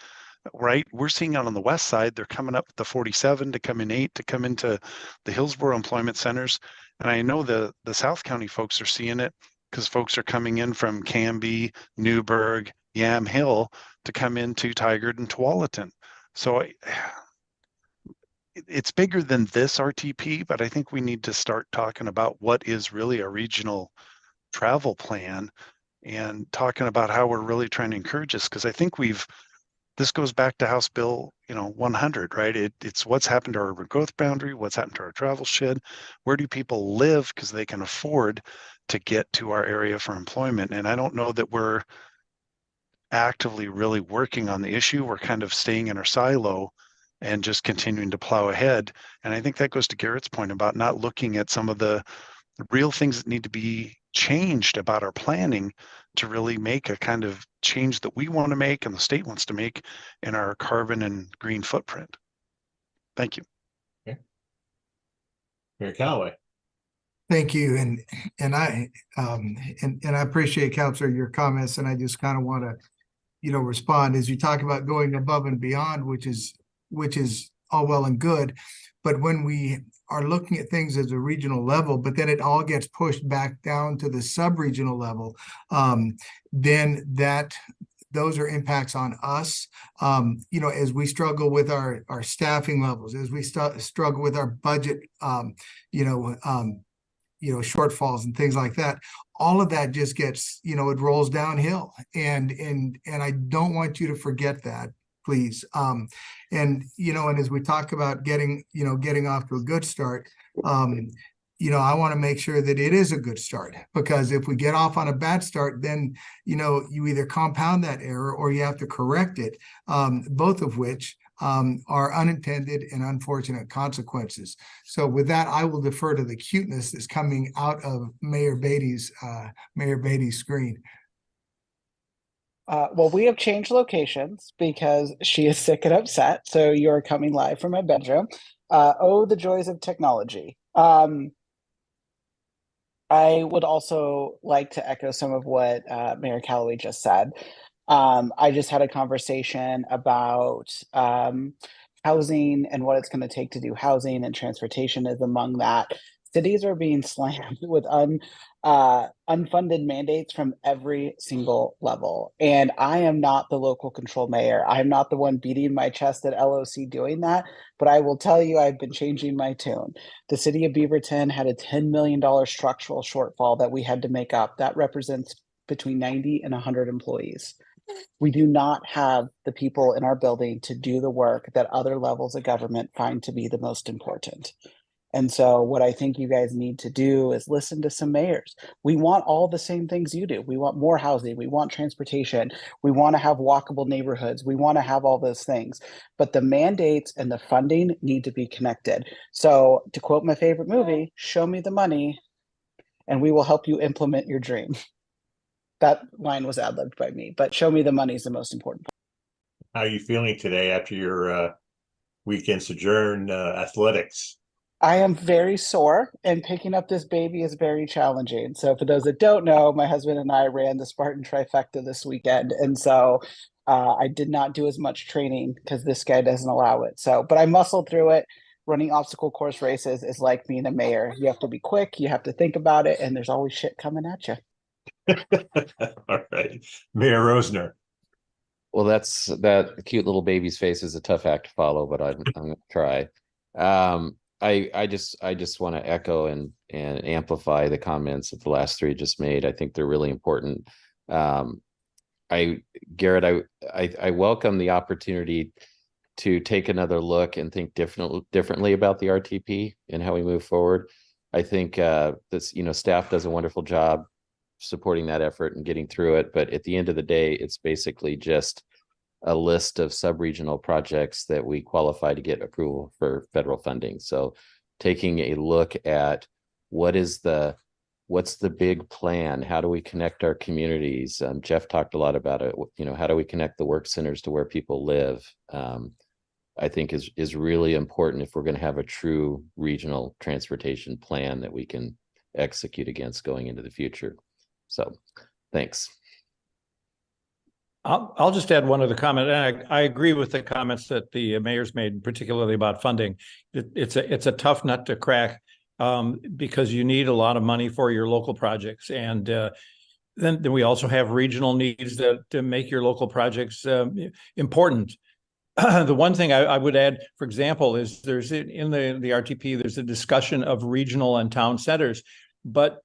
Right, we're seeing out on the west side, they're coming up the 47 to come in 8 to come into the Hillsborough employment centers. And I know the South County folks are seeing it because folks are coming in from Canby, Newburgh, Yamhill to come into Tigard and Tualatin. So it's bigger than this RTP, but I think we need to start talking about what is really a regional travel plan and talking about how we're really trying to encourage this, because I think this goes back to House Bill, 100, right? It's what's happened to our urban growth boundary, what's happened to our travel shed, where do people live because they can afford to get to our area for employment. And I don't know that we're actively really working on the issue. We're kind of staying in our silo and just continuing to plow ahead. And I think that goes to Garrett's point about not looking at some of the real things that need to be changed about our planning to really make a kind of change that we want to make and the state wants to make in our carbon and green footprint. Thank you. Okay. Mayor Callaway. Thank you. And I appreciate, Councilor, your comments, and I just kind of want to, respond as you talk about going above and beyond, which is all well and good. But when we are looking at things as a regional level, but then it all gets pushed back down to the sub-regional level, then those are impacts on us. As we struggle with our staffing levels, as we struggle with our budget, shortfalls and things like that, all of that just gets, it rolls downhill. And I don't want you to forget that, please. And as we talk about getting off to a good start, I want to make sure that it is a good start, because if we get off on a bad start, then, you either compound that error or you have to correct it, both of which are unintended and unfortunate consequences. So with that, I will defer to the cuteness that's coming out of Mayor Beatty's screen. Well, we have changed locations because she is sick and upset. So you're coming live from my bedroom. Oh, the joys of technology. I would also like to echo some of what Mayor Callaway just said. I just had a conversation about housing and what it's going to take to do housing, and transportation is among that. Cities are being slammed with unfunded mandates from every single level. And I am not the local control mayor. I'm not the one beating my chest at LOC doing that, but I will tell you, I've been changing my tune. The city of Beaverton had a $10 million structural shortfall that we had to make up. That represents between 90 and 100 employees. We do not have the people in our building to do the work that other levels of government find to be the most important. And so what I think you guys need to do is listen to some mayors. We want all the same things you do. We want more housing. We want transportation. We want to have walkable neighborhoods. We want to have all those things. But the mandates and the funding need to be connected. So to quote my favorite movie, show me the money and we will help you implement your dream. That line was ad-libbed by me, but show me the money is the most important part. How are you feeling today after your weekend sojourn athletics? I am very sore, and picking up this baby is very challenging. So for those that don't know, my husband and I ran the Spartan trifecta this weekend. And so I did not do as much training because this guy doesn't allow it. So, but I muscled through it. Running obstacle course races is like being a mayor. You have to be quick, you have to think about it, and there's always shit coming at you. All right. Mayor Rosner. Well, that cute little baby's face is a tough act to follow, but I'm gonna try. I just want to echo and amplify the comments that the last three just made. I think they're really important. Garrett, I welcome the opportunity to take another look and think differently about the RTP and how we move forward. I think staff does a wonderful job supporting that effort and getting through it. But at the end of the day, it's basically just a list of sub-regional projects that we qualify to get approval for federal funding. So taking a look at what's the big plan? How do we connect our communities? Jeff talked a lot about it. How do we connect the work centers to where people live? I think is really important if we're going to have a true regional transportation plan that we can execute against going into the future. So thanks. I'll just add one other comment. And I agree with the comments that the mayor's made, particularly about funding. It's a tough nut to crack because you need a lot of money for your local projects. And then we also have regional needs to make your local projects important. The one thing I would add, for example, is there's in the RTP, there's a discussion of regional and town centers, but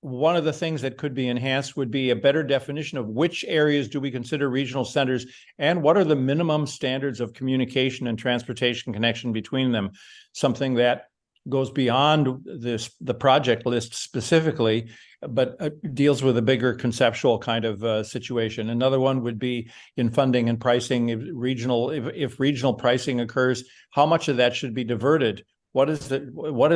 one of the things that could be enhanced would be a better definition of which areas do we consider regional centers and what are the minimum standards of communication and transportation connection between them. Something that goes beyond the project list specifically, but deals with a bigger conceptual kind of situation. Another one would be in funding and pricing. If regional pricing occurs, how much of that should be diverted? What are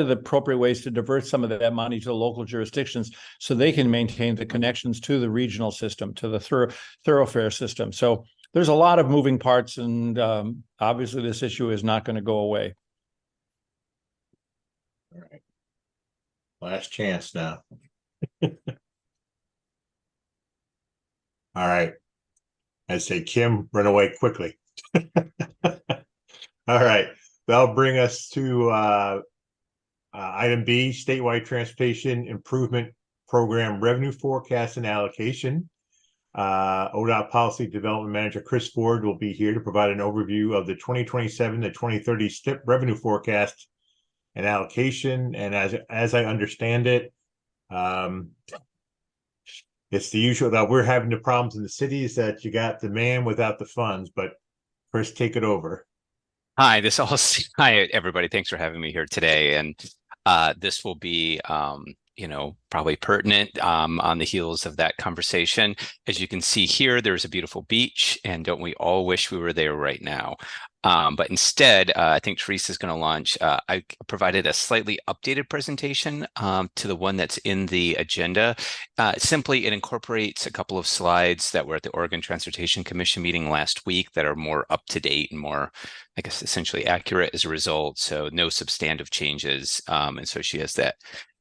the appropriate ways to divert some of that money to the local jurisdictions so they can maintain the connections to the regional system, to the thoroughfare system? So there's a lot of moving parts, and obviously this issue is not going to go away. All right. Last chance now. All right. I'd say, Kim, run away quickly. All right. That'll bring us to item B, Statewide Transportation Improvement Program Revenue Forecast and Allocation. ODOT Policy Development Manager Chris Ford will be here to provide an overview of the 2027 to 2030 STIP revenue forecast and allocation. And as I understand it, it's the usual that we're having the problems in the cities that you got demand without the funds. But Chris, take it over. Hi, hi everybody. Thanks for having me here today. And this will be, probably pertinent on the heels of that conversation. As you can see here, there's a beautiful beach, and don't we all wish we were there right now? But instead, I think Teresa's going to launch. I provided a slightly updated presentation to the one that's in the agenda. Simply, it incorporates a couple of slides that were at the Oregon Transportation Commission meeting last week that are more up to date and more, I guess, essentially accurate as a result. So no substantive changes. And so she has that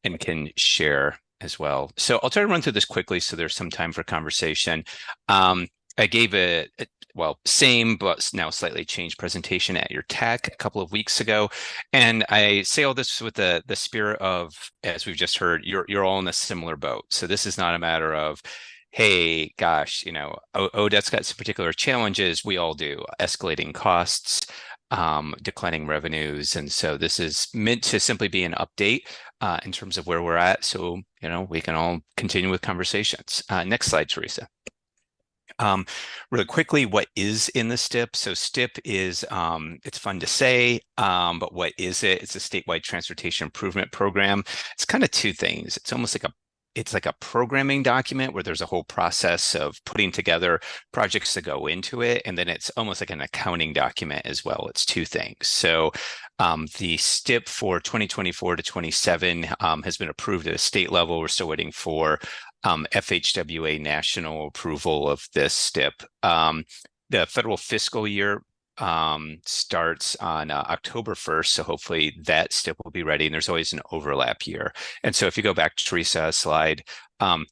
and can share as well. So I'll try to run through this quickly so there's some time for conversation. I gave well, same, but now slightly changed presentation at your TAC a couple of weeks ago. And I say all this with the spirit of, as we've just heard, you're all in a similar boat. So this is not a matter of, hey, gosh, ODOT's got some particular challenges. We all do. Escalating costs, declining revenues. And so this is meant to simply be an update in terms of where we're at. So, we can all continue with conversations. Next slide, Teresa. Really quickly, what is in the STIP? So STIP is, it's fun to say, but what is it? It's a statewide transportation improvement program. It's kind of two things. It's almost like it's like a programming document where there's a whole process of putting together projects to go into it. And then it's almost like an accounting document as well. It's two things. So the STIP for 2024 to 27 has been approved at a state level. We're still waiting for FHWA national approval of this STIP. The federal fiscal year starts on October 1st. So hopefully that STIP will be ready, and there's always an overlap year. And so if you go back to Teresa's slide,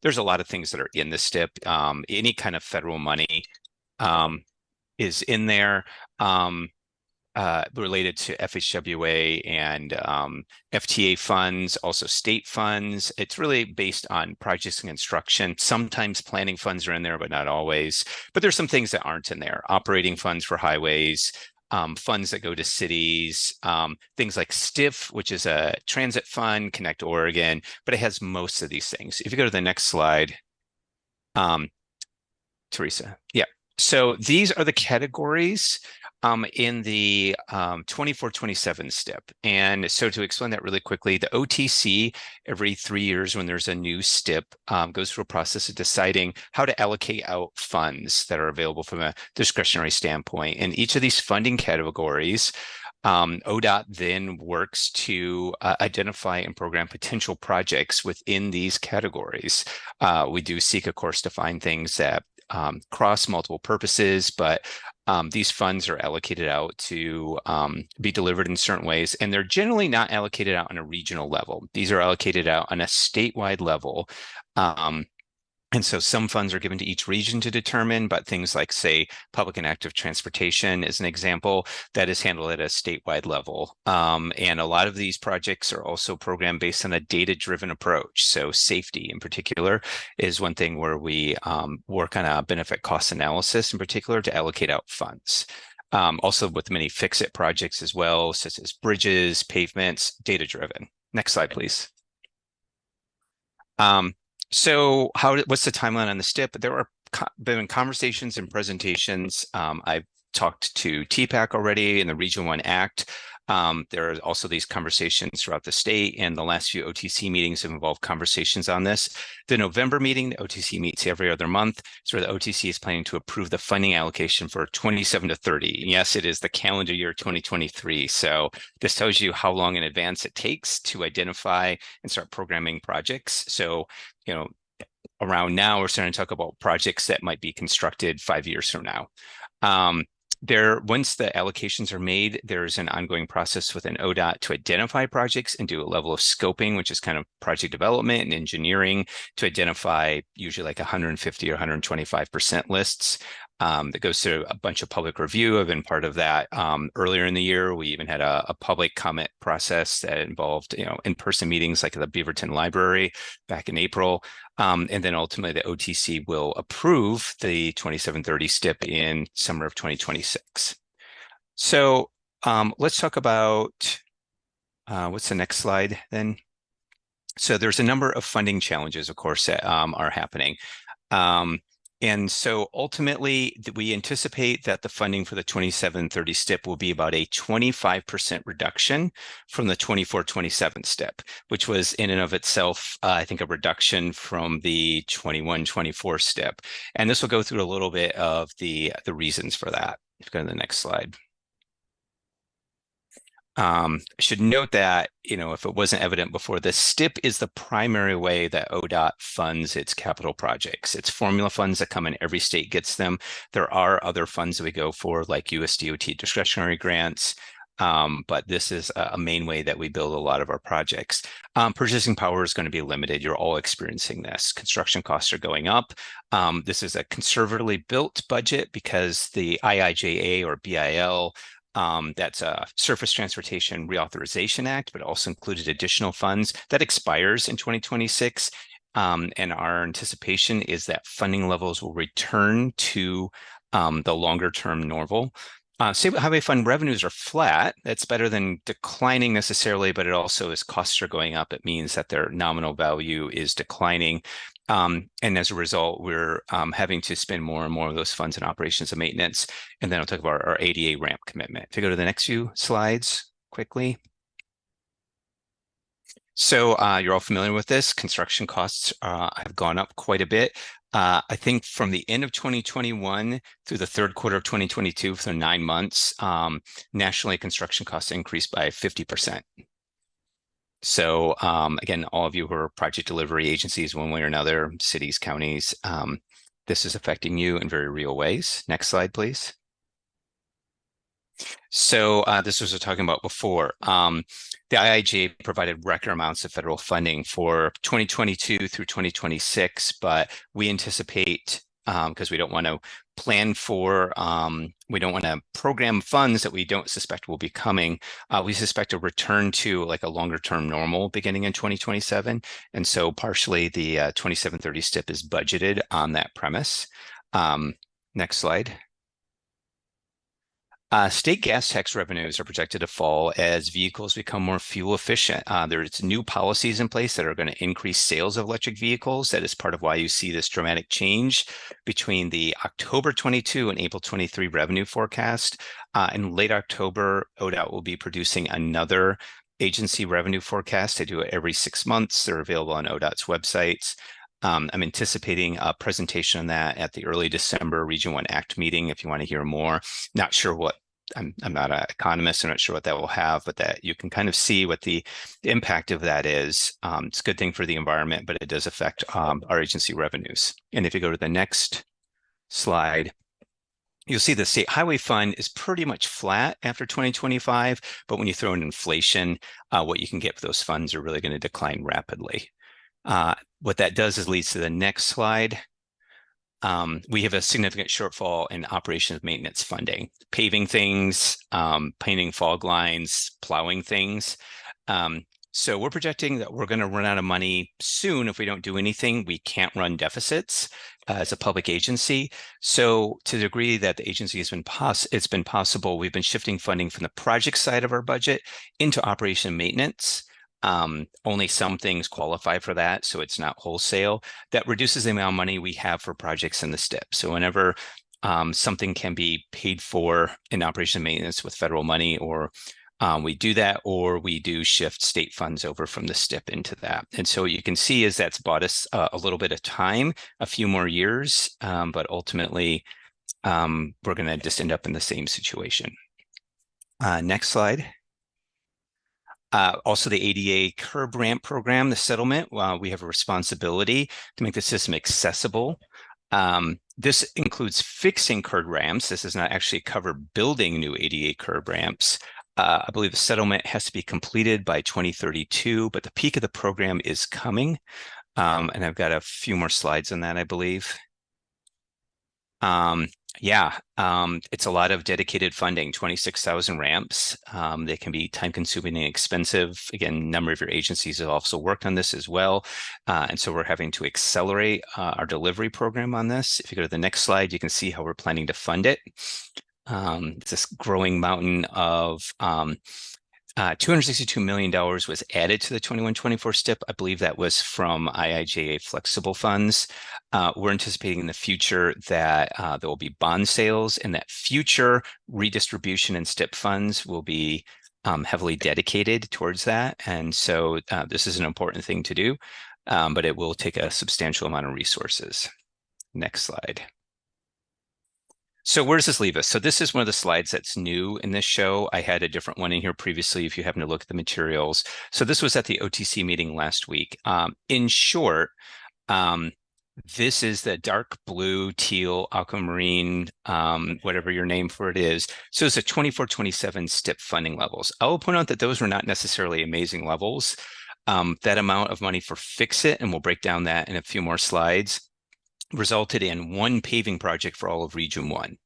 there's a lot of things that are in the STIP. Any kind of federal money is in there. Related to FHWA and FTA funds, also state funds. It's really based on projects and construction. Sometimes planning funds are in there, but not always. But there's some things that aren't in there. Operating funds for highways, funds that go to cities, things like STIF, which is a transit fund, Connect Oregon, but it has most of these things. If you go to the next slide, Teresa, yeah. So these are the categories in the 24-27 STIP. And so to explain that really quickly, the OTC every 3 years when there's a new STIP goes through a process of deciding how to allocate out funds that are available from a discretionary standpoint. And each of these funding categories, ODOT then works to identify and program potential projects within these categories. We do seek, of course, to find things that cross multiple purposes, but these funds are allocated out to be delivered in certain ways, and they're generally not allocated out on a regional level. These are allocated out on a statewide level. And so some funds are given to each region to determine, but things like, say, public and active transportation is an example that is handled at a statewide level. And a lot of these projects are also programmed based on a data-driven approach. So safety in particular is one thing where we work on a benefit cost analysis in particular to allocate out funds. Also with many fix-it projects as well, such as bridges, pavements, data-driven. Next slide, please. So what's the timeline on the STIP? There are been conversations and presentations. I've talked to TPAC already in the Region 1 Act. There are also these conversations throughout the state, and the last few OTC meetings have involved conversations on this. The November meeting, the OTC meets every other month, so the OTC is planning to approve the funding allocation for 27 to 30. And yes, it is the calendar year 2023. So this tells you how long in advance it takes to identify and start programming projects. So, around now, we're starting to talk about projects that might be constructed 5 years from now. Once the allocations are made, there's an ongoing process within ODOT to identify projects and do a level of scoping, which is kind of project development and engineering, to identify usually like 150 or 125% lists. That goes through a bunch of public review. I've been part of that. Earlier in the year, we even had a public comment process that involved, in-person meetings like at the Beaverton Library back in April. And then ultimately the OTC will approve the 2730 STIP in summer of 2026. So let's talk about, what's the next slide then? So there's a number of funding challenges, of course, that are happening. And so ultimately, we anticipate that the funding for the 2730 STIP will be about a 25% reduction from the 2427 STIP, which was in and of itself, I think, a reduction from the 2124 STIP. And this will go through a little bit of the reasons for that. If you go to the next slide. I should note that, if it wasn't evident before, the STIP is the primary way that ODOT funds its capital projects. It's formula funds that come in, every state gets them. There are other funds that we go for, like USDOT discretionary grants, but this is a main way that we build a lot of our projects. Purchasing power is going to be limited. You're all experiencing this. Construction costs are going up. This is a conservatively built budget because the IIJA or BIL, that's a Surface Transportation Reauthorization Act, but also included additional funds that expires in 2026. And our anticipation is that funding levels will return to the longer term normal. State Highway Fund revenues are flat. That's better than declining necessarily, but it also, as costs are going up, it means that their nominal value is declining. And as a result, we're having to spend more and more of those funds in operations and maintenance. And then I'll talk about our ADA ramp commitment. If you go to the next few slides quickly. So you're all familiar with this. Construction costs have gone up quite a bit. I think from the end of 2021 through the third quarter of 2022, for 9 months, nationally construction costs increased by 50%. So again, all of you who are project delivery agencies, one way or another, cities, counties, this is affecting you in very real ways. Next slide, please. So this was what I was talking about before. The IIJA provided record amounts of federal funding for 2022 through 2026, but we anticipate, because we don't want to plan for, we don't want to program funds that we don't suspect will be coming. We suspect a return to like a longer term normal beginning in 2027. And so partially the 2730 STIP is budgeted on that premise. Next slide. State gas tax revenues are projected to fall as vehicles become more fuel efficient. There's new policies in place that are going to increase sales of electric vehicles. That is part of why you see this dramatic change between the October 22 and April 23 revenue forecast. In late October, ODOT will be producing another agency revenue forecast. They do it every 6 months. They're available on ODOT's websites. I'm anticipating a presentation on that at the early December Region 1 Act meeting if you want to hear more. Not sure what, I'm not an economist, I'm not sure what that will have, but that you can kind of see what the impact of that is. It's a good thing for the environment, but it does affect our agency revenues. And if you go to the next slide, you'll see the State Highway Fund is pretty much flat after 2025, but when you throw in inflation, what you can get for those funds are really going to decline rapidly. What that does is leads to the next slide. We have a significant shortfall in operations maintenance funding, paving things, painting fog lines, plowing things. So we're projecting that we're going to run out of money soon if we don't do anything. We can't run deficits as a public agency. So to the degree that the agency has been it's been possible, we've been shifting funding from the project side of our budget into operation and maintenance. Only some things qualify for that, so it's not wholesale. That reduces the amount of money we have for projects in the STIP. So whenever something can be paid for in operation and maintenance with federal money, or we do that, or we do shift state funds over from the STIP into that. And so what you can see is that's bought us a little bit of time, a few more years, but ultimately we're going to just end up in the same situation. Next slide. Also, the ADA curb ramp program, the settlement, we have a responsibility to make the system accessible. This includes fixing curb ramps. This does not actually cover building new ADA curb ramps. I believe the settlement has to be completed by 2032, but the peak of the program is coming. And I've got a few more slides on that, I believe. It's a lot of dedicated funding, 26,000 ramps. They can be time consuming and expensive. Again, a number of your agencies have also worked on this as well. And so we're having to accelerate our delivery program on this. If you go to the next slide, you can see how we're planning to fund it. It's this growing mountain of $262 million was added to the 21-24 STIP. I believe that was from IIJA flexible funds. We're anticipating in the future that there will be bond sales, and that future redistribution and STIP funds will be heavily dedicated towards that. And so this is an important thing to do, but it will take a substantial amount of resources. Next slide. So where does this leave us? So this is one of the slides that's new in this show. I had a different one in here previously if you happen to look at the materials. So this was at the OTC meeting last week. In short, This is the dark blue, teal, aquamarine, whatever your name for it is. So it's a 24-27 STIP funding levels. I will point out that those were not necessarily amazing levels. That amount of money for Fix-It, and we'll break down that in a few more slides, resulted in one paving project for all of Region 1.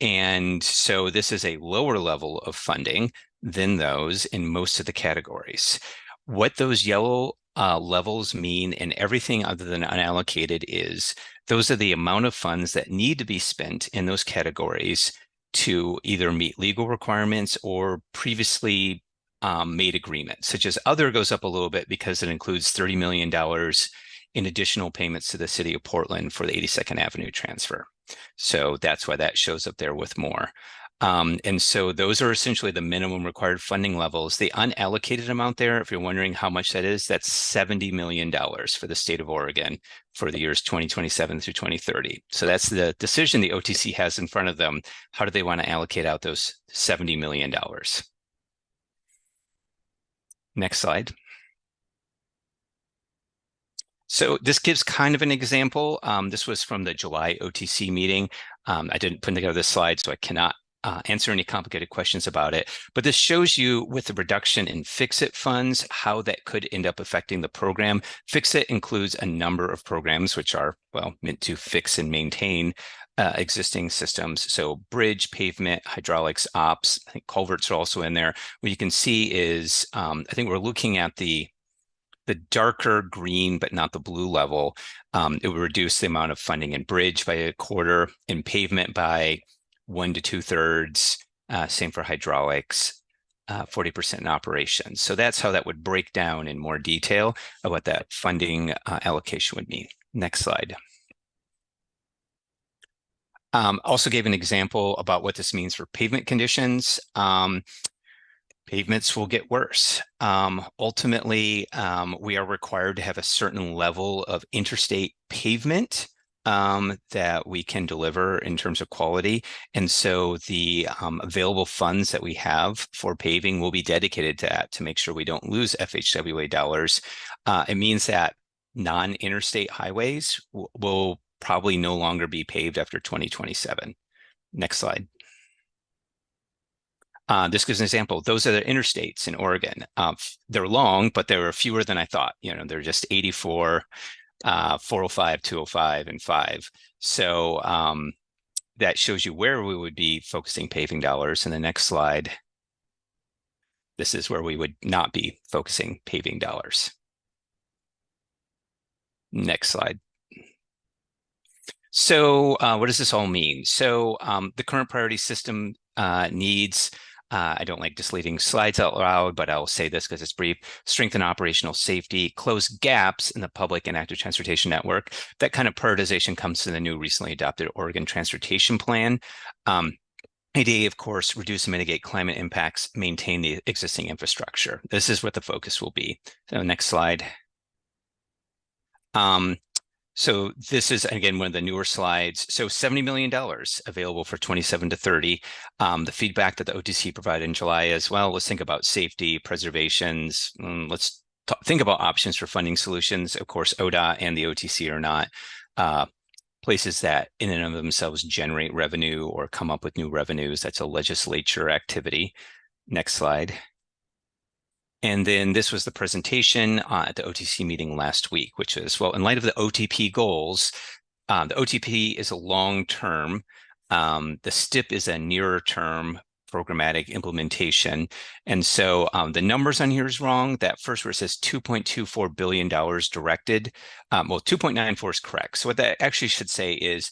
And so this is a lower level of funding than those in most of the categories. What those yellow levels mean in everything other than unallocated is those are the amount of funds that need to be spent in those categories to either meet legal requirements or previously made agreements, such as other goes up a little bit because it includes $30 million in additional payments to the city of Portland for the 82nd Avenue transfer. So that's why that shows up there with more. And so those are essentially the minimum required funding levels. The unallocated amount there, if you're wondering how much that is, that's $70 million for the state of Oregon for the years 2027 through 2030. So that's the decision the OTC has in front of them. How do they want to allocate out those $70 million? Next slide. So this gives kind of an example. This was from the July OTC meeting. I didn't put together this slide, so I cannot answer any complicated questions about it. But this shows you with the reduction in Fix-It funds, how that could end up affecting the program. Fix-It includes a number of programs which are, well, meant to fix and maintain existing systems. So bridge, pavement, hydraulics, ops, I think culverts are also in there. What you can see is, I think we're looking at the darker green, but not the blue level. It would reduce the amount of funding in bridge by a quarter, in pavement by 1 to 2/3. Same for hydraulics, 40% in operations. So that's how that would break down in more detail of what that funding allocation would mean. Next slide. Also gave an example about what this means for pavement conditions. Pavements will get worse. Ultimately, we are required to have a certain level of interstate pavement that we can deliver in terms of quality. And so the available funds that we have for paving will be dedicated to that to make sure we don't lose FHWA dollars. It means that non-interstate highways will probably no longer be paved after 2027. Next slide. This gives an example. Those are the interstates in Oregon. They're long, but there are fewer than I thought. You know, they're just 84, 405, 205, and 5. So that shows you where we would be focusing paving dollars. In the next slide, this is where we would not be focusing paving dollars. Next slide. So what does this all mean? So the current priority system needs, I don't like just leading slides out loud, but I'll say this because it's brief: strengthen operational safety, close gaps in the public and active transportation network. That kind of prioritization comes to the new recently adopted Oregon Transportation Plan. ADA, of course, reduce and mitigate climate impacts, maintain the existing infrastructure. This is what the focus will be. So next slide. So this is, again, one of the newer slides. So $70 million available for 27 to 30. The feedback that the OTC provided in July as well, let's think about safety, preservations. Let's think about options for funding solutions. Of course, ODOT and the OTC are not places that in and of themselves generate revenue or come up with new revenues. That's a legislature activity. Next slide. And then this was the presentation at the OTC meeting last week, which is, well, in light of the OTP goals, the OTP is a long-term, the STIP is a nearer term programmatic implementation. And so the numbers on here is wrong. That first where it says $2.24 billion directed, well, 2.94 is correct. So what that actually should say is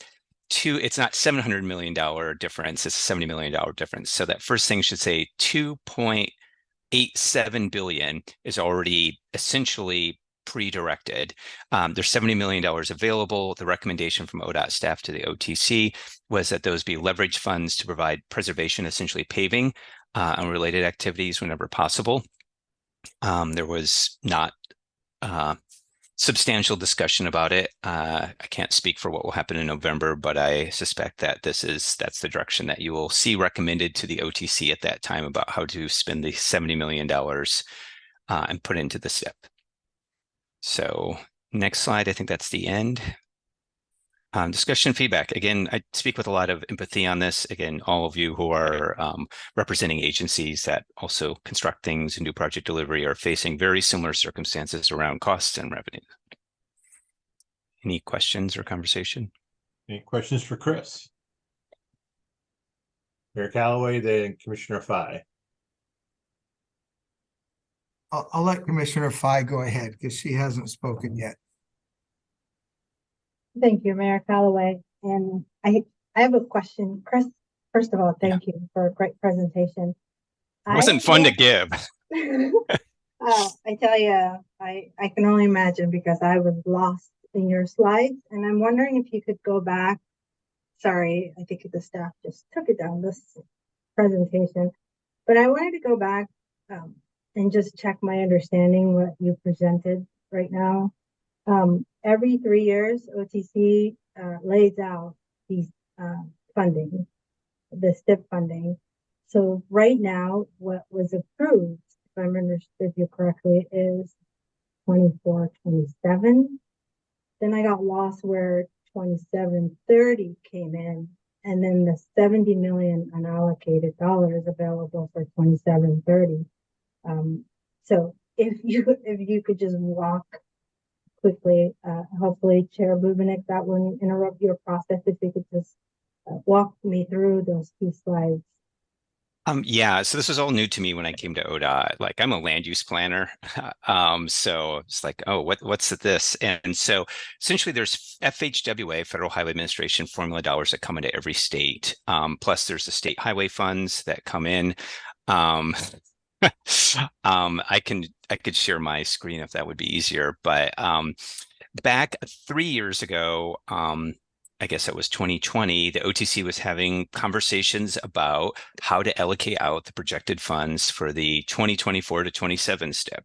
it's not $700 million difference, it's a $70 million difference. So that first thing should say 2.87 billion is already essentially pre-directed. There's $70 million available. The recommendation from ODOT staff to the OTC was that those be leverage funds to provide preservation, essentially paving and related activities whenever possible. There was not substantial discussion about it. I can't speak for what will happen in November, but I suspect that that's the direction that you will see recommended to the OTC at that time about how to spend the $70 million and put into the STIP. So Next slide, I think that's the end. Discussion feedback. Again, I speak with a lot of empathy on this. Again, all of you who are representing agencies that also construct things and do project delivery are facing very similar circumstances around costs and revenue. Any questions or conversation? Any questions for Chris? Mayor Callaway, then Commissioner Fye. I'll let Commissioner Fye go ahead because she hasn't spoken yet. Thank you, Mayor Callaway. And I have a question. Chris, first of all, thank you for a great presentation. It wasn't fun to give. I tell you, I can only imagine because I was lost in your slides. And I'm wondering if you could go back. Sorry, I think the staff just took it down, this presentation. But I wanted to go back and just check my understanding what you presented right now. Every 3 years, OTC lays out these funding, the STIP funding. So right now, what was approved, if I understood you correctly, is 24, 27. Then I got lost where 27, 30 came in, and then the 70 million unallocated dollars available for 27, 30. So if you could just walk quickly, hopefully Chair Bubenik, that wouldn't interrupt your process, if you could just walk me through those two slides. Yeah, so this was all new to me when I came to ODOT. Like, I'm a land use planner. So it's like, oh, what's this? And so essentially there's FHWA, Federal Highway Administration formula dollars that come into every state. Plus there's the state highway funds that come in. I could share my screen if that would be easier, but back 3 years ago, I guess it was 2020, the OTC was having conversations about how to allocate out the projected funds for the 2024 to 27 STIP.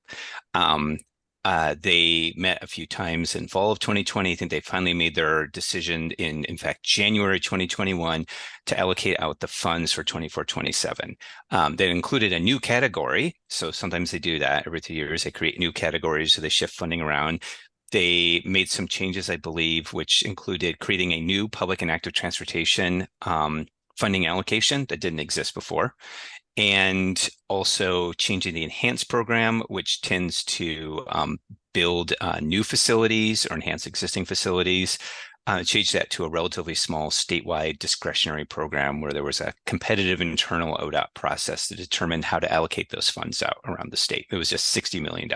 They met a few times in fall of 2020. I think they finally made their decision in fact, January 2021 to allocate out the funds for 24-27. That included a new category. So sometimes they do that every 2 years. They create new categories, so they shift funding around. They made some changes, I believe, which included creating a new public and active transportation funding allocation that didn't exist before, and also changing the enhanced program, which tends to build new facilities or enhance existing facilities. Change that to a relatively small statewide discretionary program where there was a competitive internal ODOT process to determine how to allocate those funds out around the state. It was just $60 million.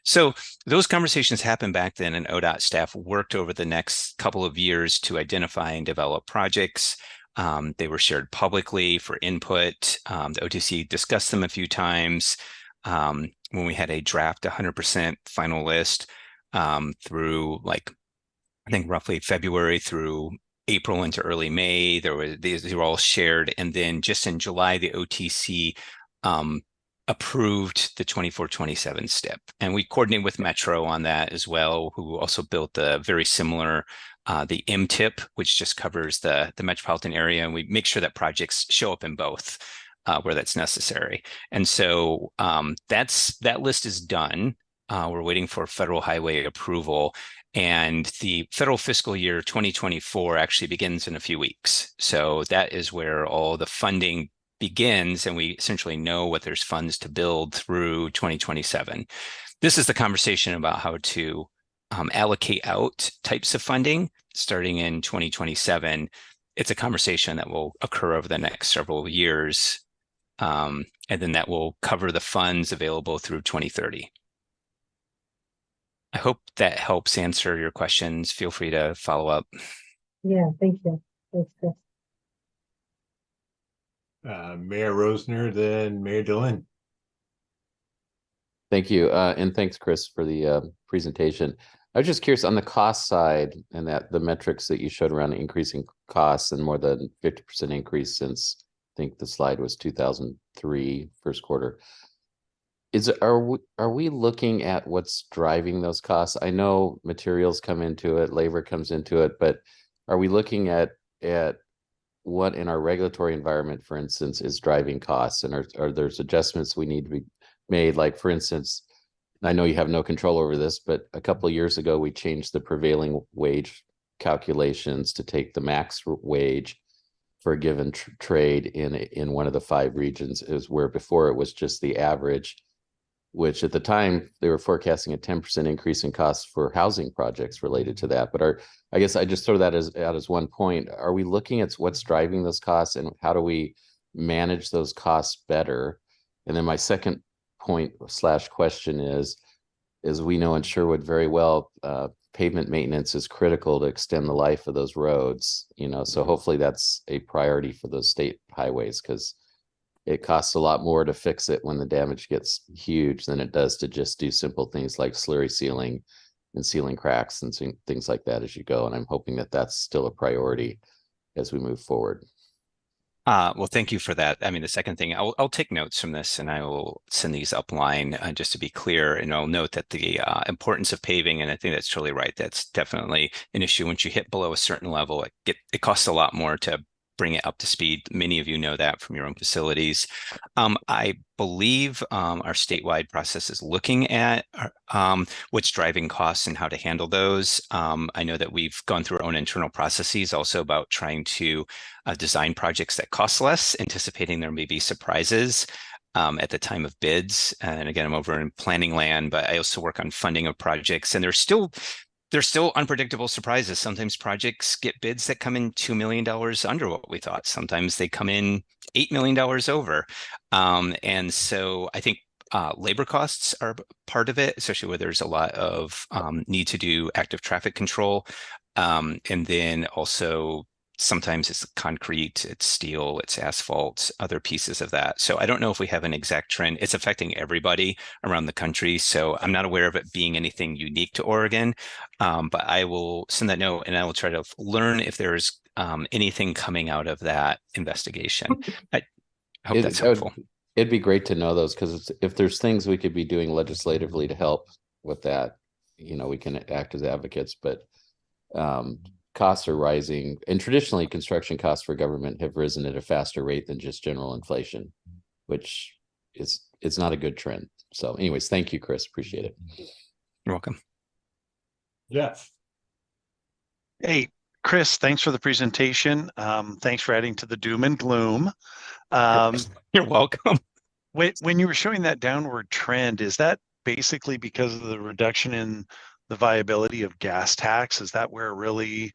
So those conversations happened back then, and ODOT staff worked over the next couple of years to identify and develop projects. They were shared publicly for input. The OTC discussed them a few times. When we had a draft 100% final list through I think roughly February through April into early May, these were all shared. And then just in July, the OTC approved the 24-27 STIP. And we coordinated with Metro on that as well, who also built the very similar, the MTIP, which just covers the metropolitan area. And we make sure that projects show up in both where that's necessary. And so that list is done. We're waiting for federal highway approval. And the federal fiscal year 2024 actually begins in a few weeks. So that is where all the funding begins, and we essentially know what there's funds to build through 2027. This is the conversation about how to allocate out types of funding starting in 2027. It's a conversation that will occur over the next several years, and then that will cover the funds available through 2030. I hope that helps answer your questions. Feel free to follow up. Yeah, thank you. Thanks, Chris. Mayor Rosner, then Mayor Dillon. Thank you. And thanks, Chris, for the presentation. I was just curious on the cost side, and that the metrics that you showed around increasing costs and more than 50% increase since I think the slide was 2003 first quarter. Are we looking at what's driving those costs? I know materials come into it, labor comes into it, but are we looking at what in our regulatory environment, for instance, is driving costs, and are there adjustments we need to be made? Like, for instance, I know you have no control over this, but a couple of years ago, we changed the prevailing wage calculations to take the max wage for a given trade in one of the 5 regions, is where before it was just the average, which at the time they were forecasting a 10% increase in costs for housing projects related to that. But I guess I just throw that out as one point. Are we looking at what's driving those costs and how do we manage those costs better? And then my second point / question is we know in Sherwood very well, pavement maintenance is critical to extend the life of those roads, so hopefully that's a priority for those state highways, because it costs a lot more to fix it when the damage gets huge than it does to just do simple things like slurry sealing and sealing cracks and things like that as you go. And I'm hoping that that's still a priority as we move forward. Well, thank you for that. I mean, the second thing, I'll take notes from this and I will send these upline just to be clear. And I'll note that the importance of paving, and I think that's totally right. That's definitely an issue. Once you hit below a certain level, it costs a lot more to bring it up to speed. Many of you know that from your own facilities. I believe our statewide process is looking at what's driving costs and how to handle those. I know that we've gone through our own internal processes also about trying to design projects that cost less, anticipating there may be surprises at the time of bids. And again, I'm over in planning land, but I also work on funding of projects, and there's still unpredictable surprises. Sometimes projects get bids that come in $2 million under what we thought. Sometimes they come in $8 million over. And so I think labor costs are part of it, especially where there's a lot of need to do active traffic control. And then also sometimes it's concrete, it's steel, it's asphalt, other pieces of that. So I don't know if we have an exact trend. It's affecting everybody around the country. So I'm not aware of it being anything unique to Oregon, but I will send that note and I will try to learn if there's anything coming out of that investigation. I hope that's helpful. It'd be great to know those, because if there's things we could be doing legislatively to help with that, we can act as advocates, but costs are rising, and traditionally construction costs for government have risen at a faster rate than just general inflation, which it's not a good trend. So anyways, thank you, Chris. Appreciate it. You're welcome. Jeff. Hey, Chris, thanks for the presentation. Thanks for adding to the doom and gloom. You're welcome. When you were showing that downward trend, is that basically because of the reduction in the viability of gas tax? Is that where really,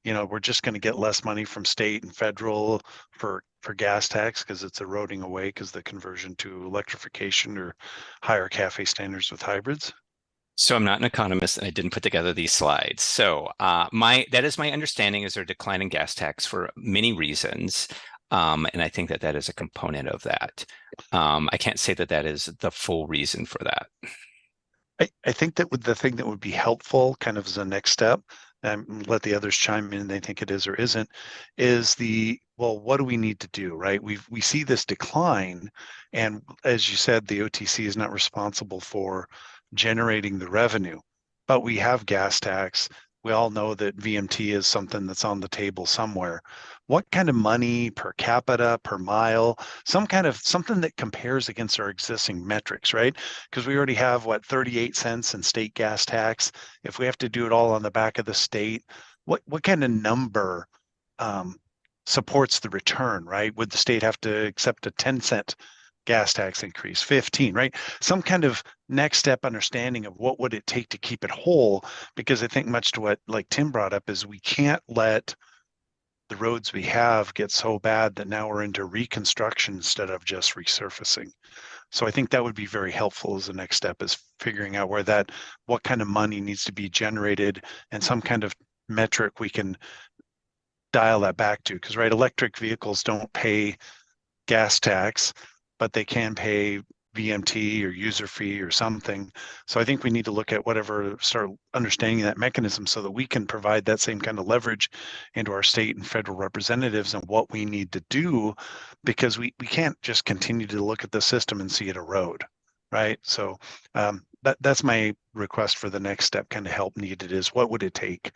we're just going to get less money from state and federal for gas tax because it's eroding away because the conversion to electrification or higher CAFE standards with hybrids? So I'm not an economist and I didn't put together these slides. So that is my understanding, is there a decline in gas tax for many reasons. And I think that is a component of that. I can't say that is the full reason for that. I think that the thing that would be helpful kind of as a next step, and let the others chime in, they think it is or isn't, is what do we need to do, right? We see this decline, and as you said, the OTC is not responsible for generating the revenue, but we have gas tax. We all know that VMT is something that's on the table somewhere. What kind of money per capita, per mile, something that compares against our existing metrics, right? Because we already have 38 cents in state gas tax. If we have to do it all on the back of the state, what kind of number supports the return, right? Would the state have to accept a 10-cent gas tax increase, 15, right? Some kind of next step understanding of what would it take to keep it whole, because I think much to what like Tim brought up is we can't let the roads we have get so bad that now we're into reconstruction instead of just resurfacing. So I think that would be very helpful as the next step, is figuring out what kind of money needs to be generated and some kind of metric we can dial that back to. Because electric vehicles don't pay gas tax, but they can pay VMT or user fee or something. So I think we need to look at start understanding that mechanism so that we can provide that same kind of leverage into our state and federal representatives and what we need to do, because we can't just continue to look at the system and see it erode, right? So that's my request for the next step, kind of help needed, is what would it take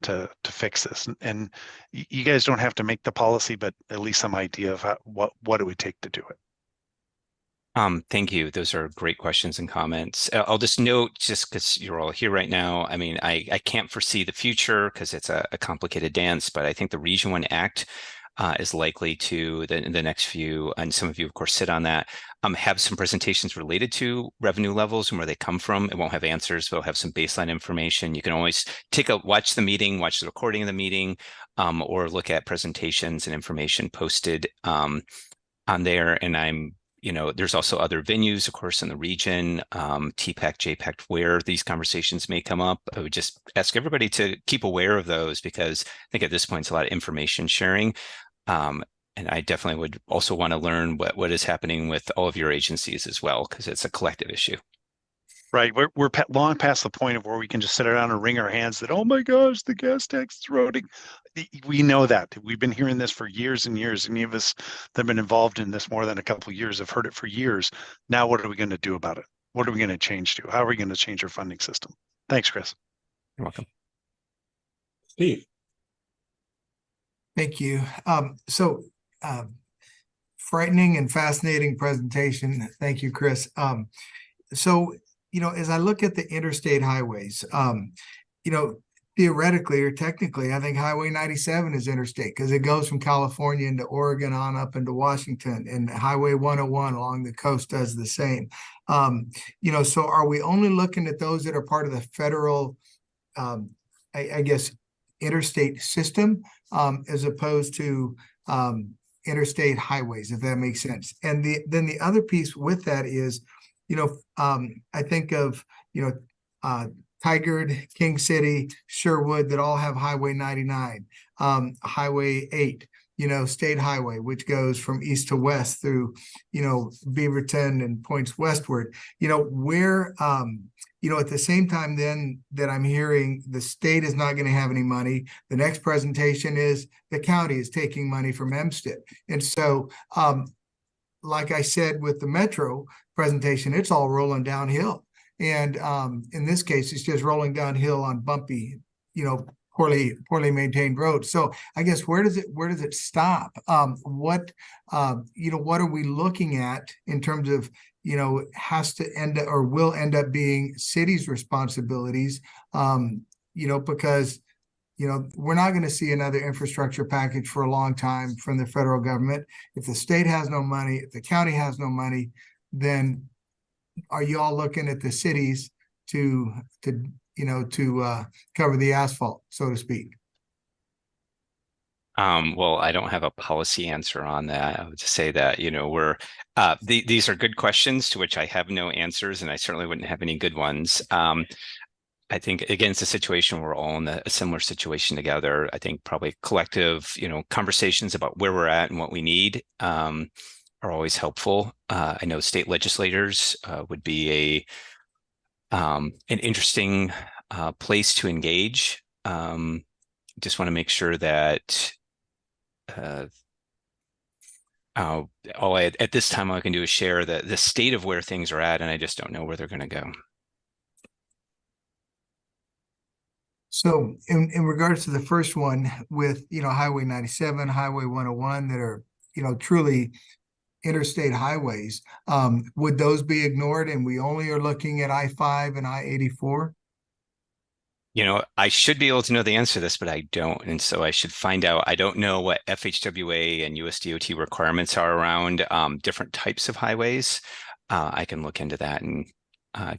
to fix this? And you guys don't have to make the policy, but at least some idea of what it would take to do it. Thank you. Those are great questions and comments. I'll just note, just because you're all here right now, I mean, I can't foresee the future because it's a complicated dance, but I think the Region 1 Act is likely to, in the next few, and some of you, of course, sit on that, have some presentations related to revenue levels and where they come from. It won't have answers, but it'll have some baseline information. You can always watch the meeting, watch the recording of the meeting, or look at presentations and information posted on there. And there's also other venues, of course, in the region, TPACT, JPACT, where these conversations may come up. I would just ask everybody to keep aware of those because I think at this point it's a lot of information sharing. And I definitely would also want to learn what is happening with all of your agencies as well, because it's a collective issue. Right. We're long past the point of where we can just sit around and wring our hands that, oh my gosh, the gas tax is eroding. We know that. We've been hearing this for years and years. Any of us that have been involved in this more than a couple of years have heard it for years. Now, what are we going to do about it? What are we going to change to? How are we going to change our funding system? Thanks, Chris. You're welcome. Steve. Thank you. Frightening and fascinating presentation. Thank you, Chris. As I look at the interstate highways, theoretically or technically, I think Highway 97 is interstate because it goes from California into Oregon on up into Washington, and Highway 101 along the coast does the same. So are we only looking at those that are part of the federal, I guess, interstate system, as opposed to interstate highways, if that makes sense? And then the other piece with that is, I think of, Tigard, King City, Sherwood, that all have Highway 99, Highway 8, State Highway, which goes from east to west through, Beaverton and points westward, where, at the same time then that I'm hearing the state is not going to have any money, the next presentation is the county is taking money from MSTIP. And so, like I said, with the Metro presentation, it's all rolling downhill. And in this case, it's just rolling downhill on bumpy, poorly maintained roads. So I guess where does it stop? What are we looking at in terms of, has to end or will end up being cities' responsibilities? Because we're not going to see another infrastructure package for a long time from the federal government. If the state has no money, if the county has no money, then are you all looking at the cities to cover the asphalt, so to speak? Well, I don't have a policy answer on that. I would just say that, these are good questions to which I have no answers, and I certainly wouldn't have any good ones. I think, again, it's a situation where we're all in a similar situation together. I think probably collective, conversations about where we're at and what we need are always helpful. I know state legislators would be an interesting place to engage. Just want to make sure that at this time, all I can do is share the state of where things are at, and I just don't know where they're going to go. So in regards to the first one with, Highway 97, Highway 101 that are, truly interstate highways, would those be ignored and we only are looking at I-5 and I-84? I should be able to know the answer to this, but I don't. And so I should find out. I don't know what FHWA and USDOT requirements are around different types of highways. I can look into that and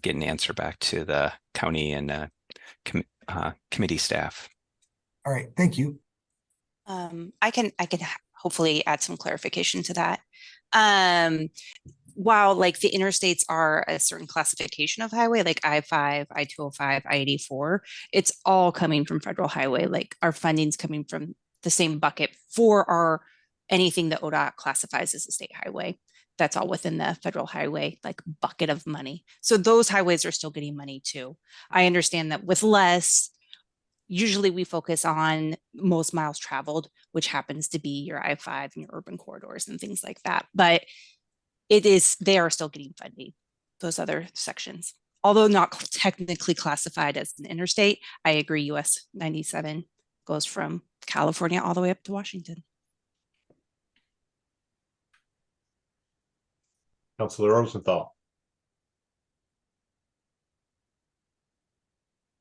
get an answer back to the county and committee staff. All right, thank you. I can hopefully add some clarification to that. While like the interstates are a certain classification of highway, like I-5, I-205, I-84, it's all coming from federal highway. Like our funding's coming from the same bucket for anything that ODOT classifies as a state highway. That's all within the federal highway, like bucket of money. So those highways are still getting money too. I understand that with less, usually we focus on most miles traveled, which happens to be your I-5 and your urban corridors and things like that. But they are still getting funding, those other sections. Although not technically classified as an interstate, I agree US 97 goes from California all the way up to Washington. Councilor Rosenthal.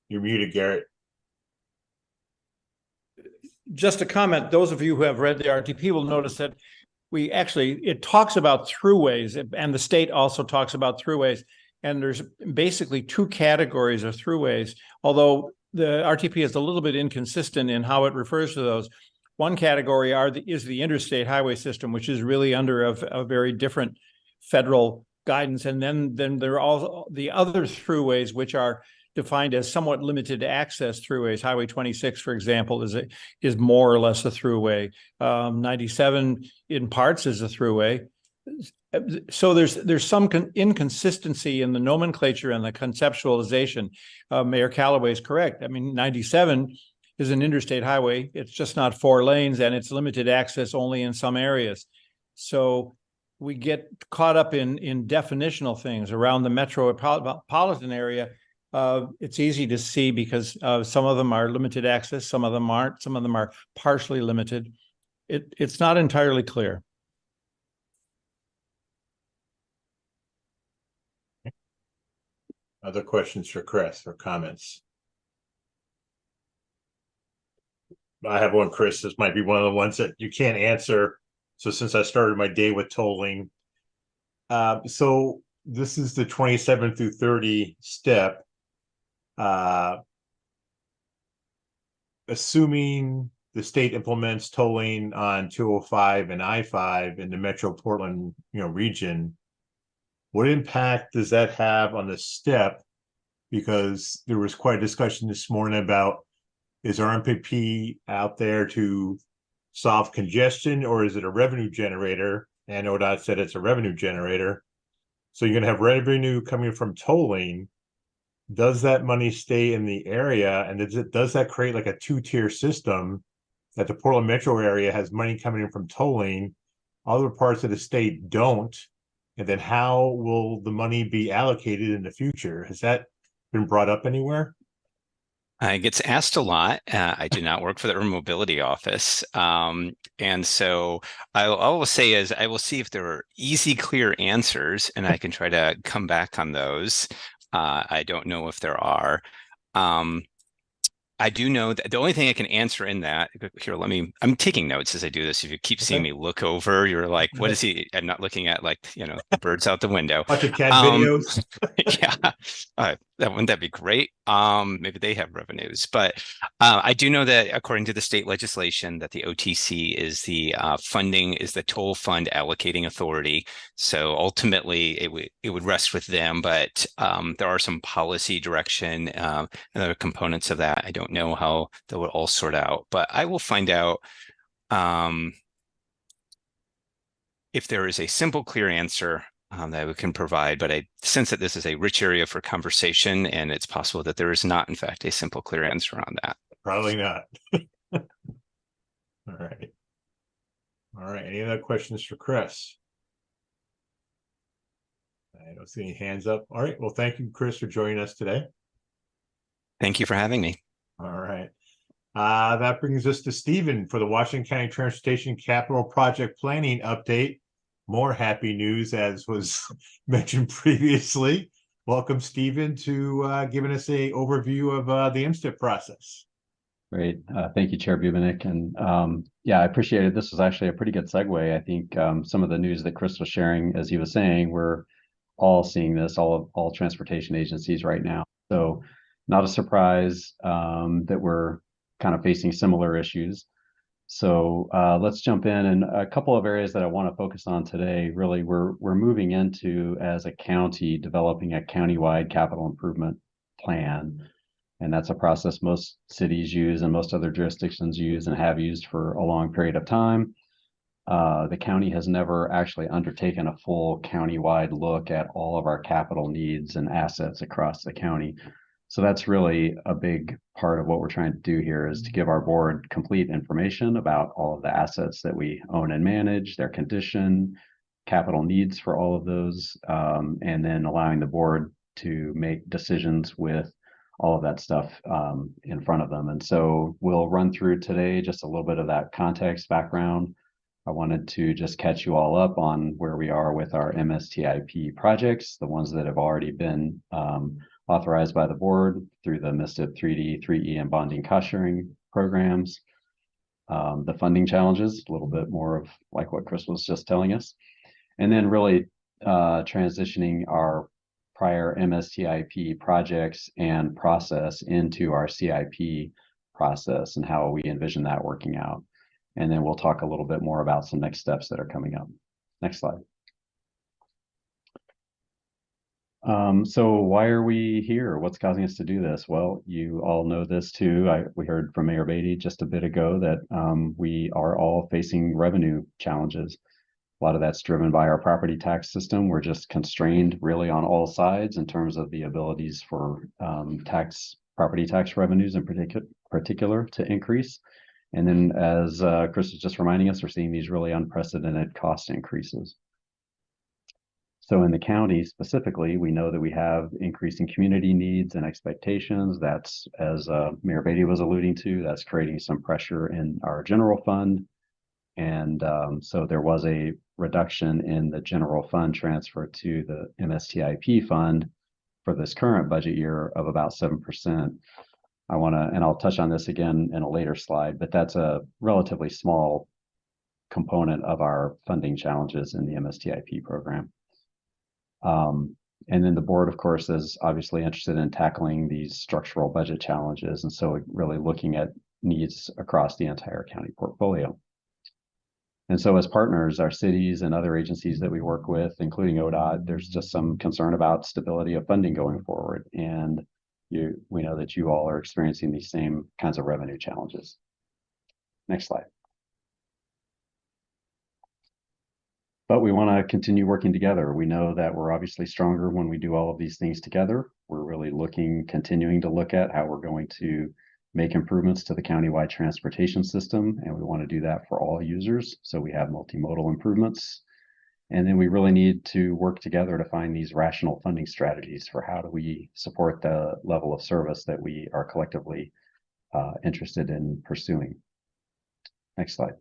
You're muted, Garrett. Just a comment, those of you who have read the RTP will notice that it talks about throughways, and the state also talks about throughways. And there's basically two categories of throughways, although the RTP is a little bit inconsistent in how it refers to those. One category is the interstate highway system, which is really under a very different federal guidance. And then there are all the other throughways, which are defined as somewhat limited access throughways. Highway 26, for example, is more or less a throughway. 97 in parts is a throughway. So there's some inconsistency in the nomenclature and the conceptualization. Mayor Callaway is correct. I mean, 97 is an interstate highway. It's just not 4 lanes, and it's limited access only in some areas. So we get caught up in definitional things around the metropolitan area. It's easy to see because some of them are limited access, some of them aren't, some of them are partially limited. It's not entirely clear. Other questions for Chris or comments? I have one, Chris. This might be one of the ones that you can't answer. So since I started my day with tolling, so this is the 27 through 30 step. Assuming the state implements tolling on 205 and I-5 in the Metro Portland, region, what impact does that have on the step? Because there was quite a discussion this morning about, is our MPP out there to solve congestion, or is it a revenue generator? And ODOT said it's a revenue generator. So you're going to have revenue coming from tolling. Does that money stay in the area? And does that create like a 2-tier system that the Portland metro area has money coming in from tolling, other parts of the state don't? And then how will the money be allocated in the future? Has that been brought up anywhere? It gets asked a lot. I do not work for the urban mobility office. And so I will say is I will see if there are easy, clear answers, and I can try to come back on those. I don't know if there are. I do know that the only thing I can answer in that here, I'm taking notes as I do this. If you keep seeing me look over, you're like, what is he? I'm not looking at the birds out the window. Bunch of cat videos. Yeah. Wouldn't that be great? Maybe they have revenues, but I do know that according to the state legislation that the OTC is the funding is the toll fund allocating authority. So ultimately it would rest with them, but there are some policy direction and other components of that. I don't know how that would all sort out, but I will find out if there is a simple, clear answer that we can provide, but I sense that this is a rich area for conversation, and it's possible that there is not, in fact, a simple, clear answer on that. Probably not. All right. Any other questions for Chris? I don't see any hands up. All right. Well, thank you, Chris, for joining us today. Thank you for having me. All right. That brings us to Stephen for the Washington County Transportation Capital Project Planning Update. More happy news, as was mentioned previously. Welcome, Stephen, to giving us an overview of the MSTIP process. Great. Thank you, Chair Bubenik. And yeah, I appreciate it. This was actually a pretty good segue. I think some of the news that Chris was sharing, as he was saying, we're all seeing this, all transportation agencies right now. So not a surprise that we're kind of facing similar issues. So let's jump in, and a couple of areas that I want to focus on today. Really, we're moving into, as a county, developing a countywide capital improvement plan, and that's a process most cities use and most other jurisdictions use and have used for a long period of time. The county has never actually undertaken a full countywide look at all of our capital needs and assets across the county. So that's really a big part of what we're trying to do here, is to give our board complete information about all of the assets that we own and manage, their condition, capital needs for all of those, and then allowing the board to make decisions with all of that stuff in front of them. And so we'll run through today just a little bit of that context background I wanted to just catch you all up on where we are with our MSTIP projects, the ones that have already been authorized by the board through the MSTIP 3D, 3E, and bonding cost sharing programs. The funding challenges, a little bit more of like what Chris was just telling us. And then really transitioning our prior MSTIP projects and process into our CIP process and how we envision that working out. And then we'll talk a little bit more about some next steps that are coming up. Next slide. So why are we here? What's causing us to do this? Well, you all know this too. We heard from Mayor Beatty just a bit ago that we are all facing revenue challenges. A lot of that's driven by our property tax system. We're just constrained really on all sides in terms of the abilities for property tax revenues in particular to increase. And then as Chris was just reminding us, we're seeing these really unprecedented cost increases. So in the county specifically, we know that we have increasing community needs and expectations. That's, as Mayor Beatty was alluding to, that's creating some pressure in our general fund. And so there was a reduction in the general fund transfer to the MSTIP fund for this current budget year of about 7%. And I'll touch on this again in a later slide, but that's a relatively small component of our funding challenges in the MSTIP program. And then the board, of course, is obviously interested in tackling these structural budget challenges. And so really looking at needs across the entire county portfolio. And so as partners, our cities and other agencies that we work with, including ODOT, there's just some concern about stability of funding going forward. And we know that you all are experiencing these same kinds of revenue challenges. Next slide. But we want to continue working together. We know that we're obviously stronger when we do all of these things together. We're really continuing to look at how we're going to make improvements to the countywide transportation system. And we want to do that for all users. So we have multimodal improvements. And then we really need to work together to find these rational funding strategies for how do we support the level of service that we are collectively interested in pursuing. Next slide.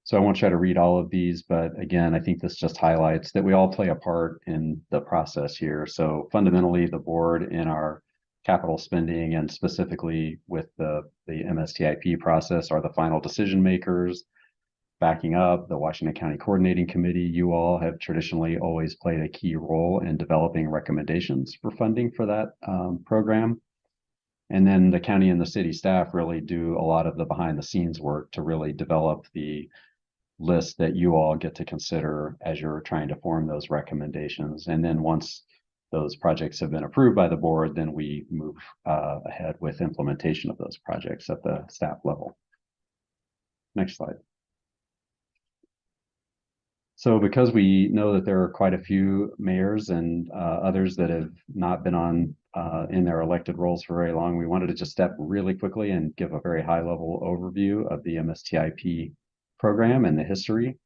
So I won't try to read all of these, but again, I think this just highlights that we all play a part in the process here. So fundamentally, the board in our capital spending and specifically with the MSTIP process are the final decision makers. Backing up the Washington County Coordinating Committee, you all have traditionally always played a key role in developing recommendations for funding for that program. And then the county and the city staff really do a lot of the behind the scenes work to really develop the list that you all get to consider as you're trying to form those recommendations. And then once those projects have been approved by the board, then we move ahead with implementation of those projects at the staff level. Next slide. So because we know that there are quite a few mayors and others that have not been on in their elected roles for very long, we wanted to just step really quickly and give a very high level overview of the MSTIP program and the history.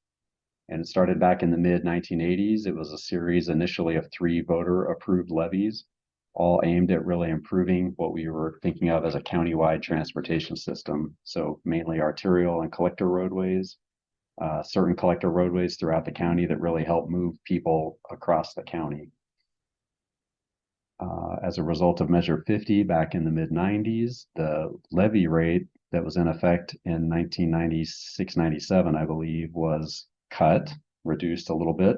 And it started back in the mid 1980s. It was a series initially of 3 voter approved levies, all aimed at really improving what we were thinking of as a countywide transportation system. So mainly arterial and collector roadways, certain collector roadways throughout the county that really help move people across the county. As a result of Measure 50 back in the mid 90s, the levy rate that was in effect in 1996-97, I believe, was cut, reduced a little bit,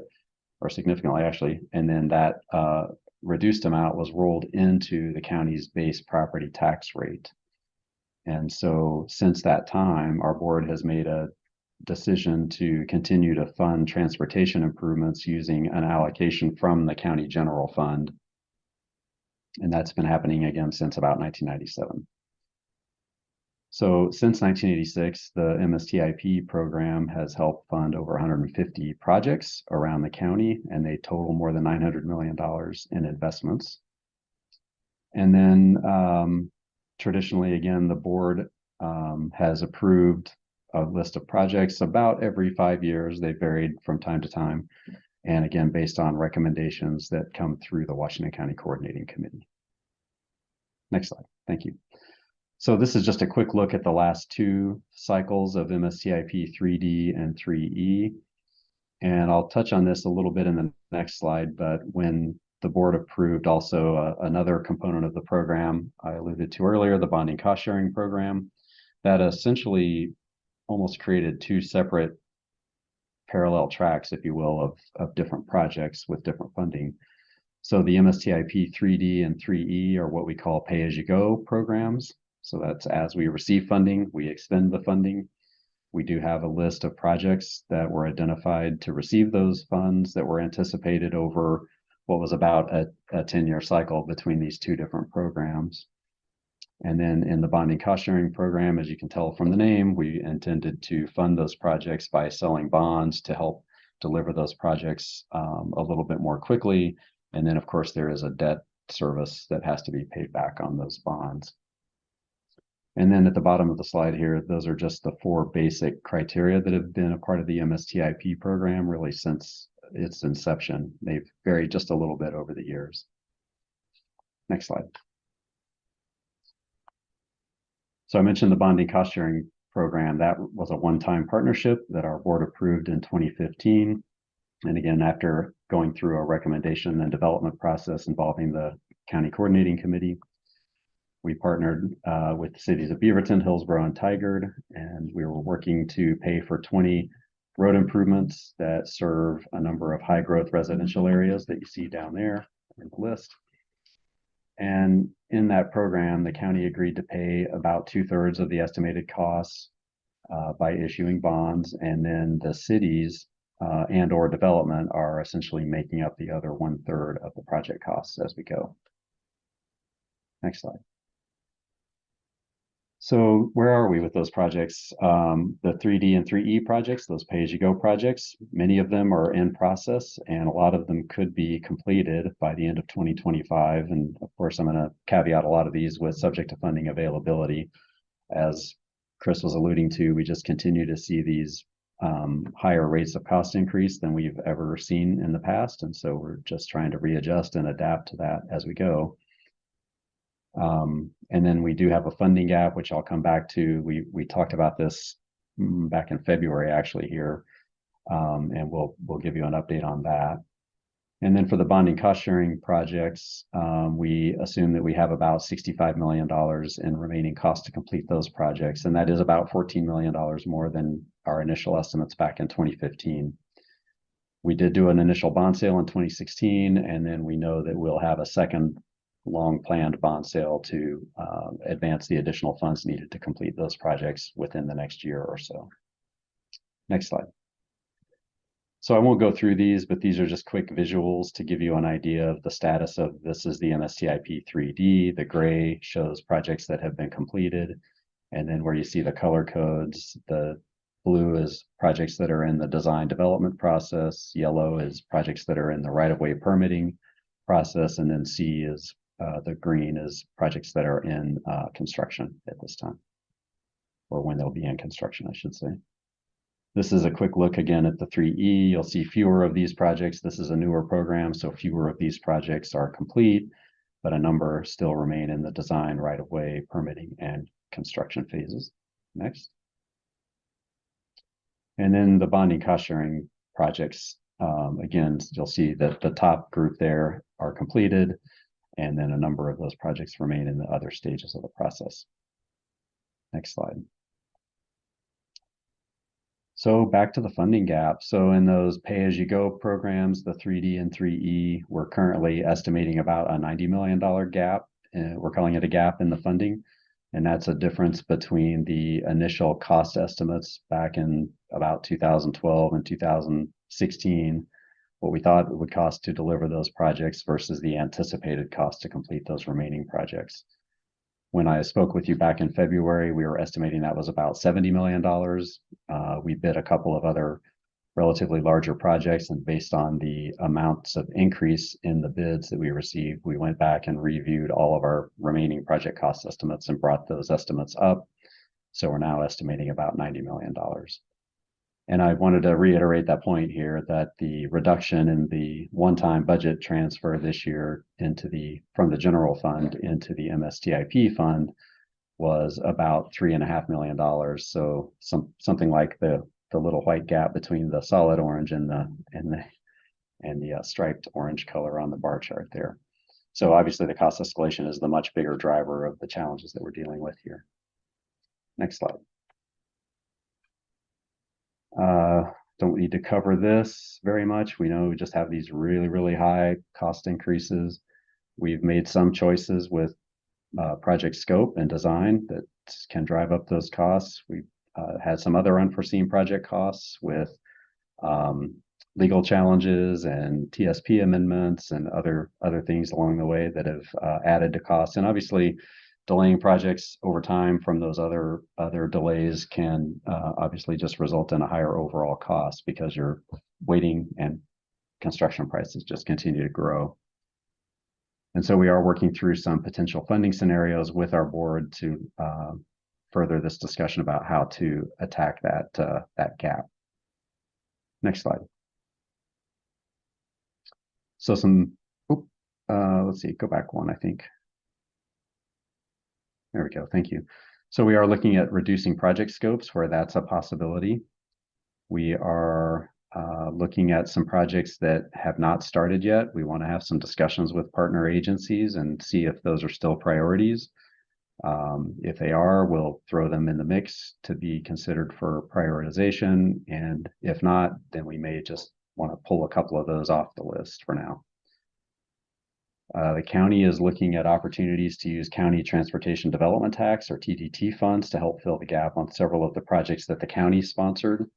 or significantly actually, and then that reduced amount was rolled into the county's base property tax rate. And so since that time, our board has made a decision to continue to fund transportation improvements using an allocation from the county general fund. And that's been happening again since about 1997. So since 1986, the MSTIP program has helped fund over 150 projects around the county, and they total more than $900 million in investments. And then traditionally, again, the board has approved a list of projects about every 5 years. They varied from time to time. And again, based on recommendations that come through the Washington County Coordinating Committee. Next slide. Thank you. So this is just a quick look at the last two cycles of MSTIP 3D and 3E. And I'll touch on this a little bit in the next slide, but when the board approved also another component of the program I alluded to earlier, the bonding cost sharing program, that essentially almost created two separate parallel tracks, if you will, of different projects with different funding. So the MSTIP 3D and 3E are what we call pay-as-you-go programs. So that's as we receive funding, we extend the funding. We do have a list of projects that were identified to receive those funds that were anticipated over what was about a 10-year cycle between these two different programs. And then in the bonding cost sharing program, as you can tell from the name, we intended to fund those projects by selling bonds to help deliver those projects a little bit more quickly. And then, of course, there is a debt service that has to be paid back on those bonds. And then at the bottom of the slide here, those are just the four basic criteria that have been a part of the MSTIP program really since its inception. They've varied just a little bit over the years. Next slide. So I mentioned the bonding cost sharing program. That was a one-time partnership that our board approved in 2015. And again, after going through a recommendation and development process involving the county coordinating committee, we partnered with the cities of Beaverton, Hillsborough, and Tigard, and we were working to pay for 20 road improvements that serve a number of high growth residential areas that you see down there in the list. And in that program, the county agreed to pay about 2/3 of the estimated costs by issuing bonds, and then the cities and or development are essentially making up the other 1/3 of the project costs as we go. Next slide. So where are we with those projects? The 3D and 3E projects, those pay-as-you-go projects, many of them are in process and a lot of them could be completed by the end of 2025. And of course, I'm going to caveat a lot of these with subject to funding availability. As Chris was alluding to, we just continue to see these higher rates of cost increase than we've ever seen in the past. And so we're just trying to readjust and adapt to that as we go. And then we do have a funding gap, which I'll come back to. We talked about this back in February, actually here, and we'll give you an update on that. And then for the bonding cost sharing projects, we assume that we have about $65 million in remaining costs to complete those projects, and that is about $14 million more than our initial estimates back in 2015. We did do an initial bond sale in 2016, and then we know that we'll have a second long planned bond sale to advance the additional funds needed to complete those projects within the next year or so. Next slide. So I won't go through these, but these are just quick visuals to give you an idea of the status of this is the MSTIP 3D. The gray shows projects that have been completed. And then where you see the color codes, the blue is projects that are in the design development process. Yellow is projects that are in the right-of-way permitting process. And then C is the green is projects that are in construction at this time, or when they'll be in construction, I should say. This is a quick look again at the 3E. You'll see fewer of these projects. This is a newer program, so fewer of these projects are complete, but a number still remain in the design, right-of-way, permitting, and construction phases. Next. And then the bonding cost sharing projects. Again, you'll see that the top group there are completed, and then a number of those projects remain in the other stages of the process. Next slide. So back to the funding gap. So in those pay-as-you-go programs, the 3D and 3E, we're currently estimating about a $90 million gap. We're calling it a gap in the funding. And that's a difference between the initial cost estimates back in about 2012 and 2016, what we thought it would cost to deliver those projects versus the anticipated cost to complete those remaining projects. When I spoke with you back in February, we were estimating that was about $70 million. We bid a couple of other relatively larger projects, and based on the amounts of increase in the bids that we received, we went back and reviewed all of our remaining project cost estimates and brought those estimates up. So we're now estimating about $90 million. And I wanted to reiterate that point here, that the reduction in the one-time budget transfer this year into from the general fund into the MSTIP fund was about $3.5 million. So something like the little white gap between the solid orange and the striped orange color on the bar chart there. So obviously the cost escalation is the much bigger driver of the challenges that we're dealing with here. Next slide. Don't need to cover this very much. We know we just have these really, really high cost increases. We've made some choices with project scope and design that can drive up those costs. We've had some other unforeseen project costs with legal challenges and TSP amendments and other things along the way that have added to costs. And obviously, delaying projects over time from those other delays can obviously just result in a higher overall cost because you're waiting and construction prices just continue to grow. And so we are working through some potential funding scenarios with our board to further this discussion about how to attack that gap. Next slide. So let's see, go back one, I think. There we go, thank you. So we are looking at reducing project scopes where that's a possibility. We are looking at some projects that have not started yet. We want to have some discussions with partner agencies and see if those are still priorities. If they are, we'll throw them in the mix to be considered for prioritization. And if not, then we may just want to pull a couple of those off the list for now. The county is looking at opportunities to use county transportation development tax or TDT funds to help fill the gap on several of the projects that the county sponsored.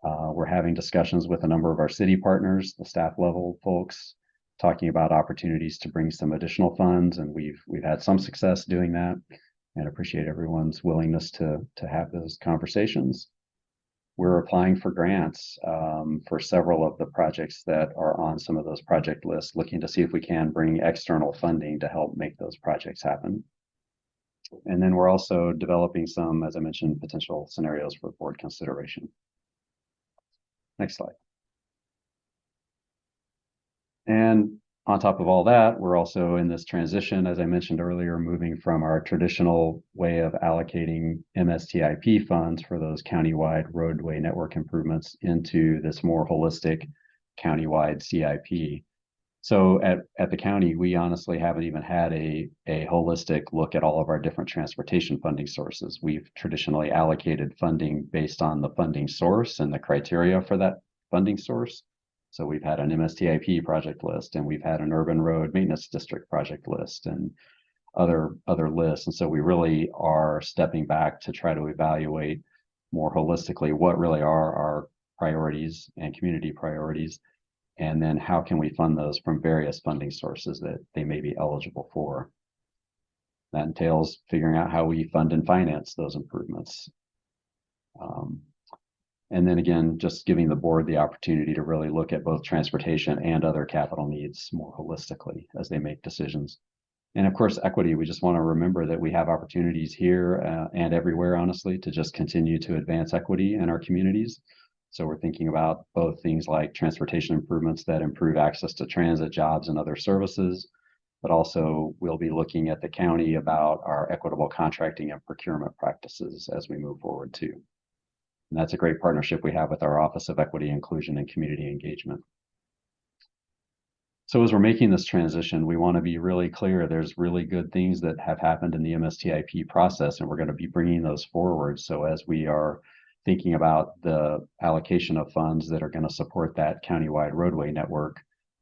We're having discussions with a number of our city partners, the staff level folks, talking about opportunities to bring some additional funds, and we've had some success doing that, and appreciate everyone's willingness to have those conversations. We're applying for grants for several of the projects that are on some of those project lists, looking to see if we can bring external funding to help make those projects happen. And then we're also developing some, as I mentioned, potential scenarios for board consideration. Next slide. And on top of all that, we're also in this transition, as I mentioned earlier, moving from our traditional way of allocating MSTIP funds for those countywide roadway network improvements into this more holistic countywide CIP. So at the county, we honestly haven't even had a holistic look at all of our different transportation funding sources. We've traditionally allocated funding based on the funding source and the criteria for that funding source. So we've had an MSTIP project list, and we've had an urban road maintenance district project list and other lists. And so we really are stepping back to try to evaluate more holistically what really are our priorities and community priorities, and then how can we fund those from various funding sources that they may be eligible for. That entails figuring out how we fund and finance those improvements. And then again, just giving the board the opportunity to really look at both transportation and other capital needs more holistically as they make decisions. And of course, equity, we just want to remember that we have opportunities here and everywhere, honestly, to just continue to advance equity in our communities. So we're thinking about both things like transportation improvements that improve access to transit, jobs, and other services, but also we'll be looking at the county about our equitable contracting and procurement practices as we move forward too. And that's a great partnership we have with our Office of Equity, Inclusion, and Community Engagement. So as we're making this transition, we want to be really clear there's really good things that have happened in the MSTIP process, and we're going to be bringing those forward. So as we are thinking about the allocation of funds that are going to support that countywide roadway network,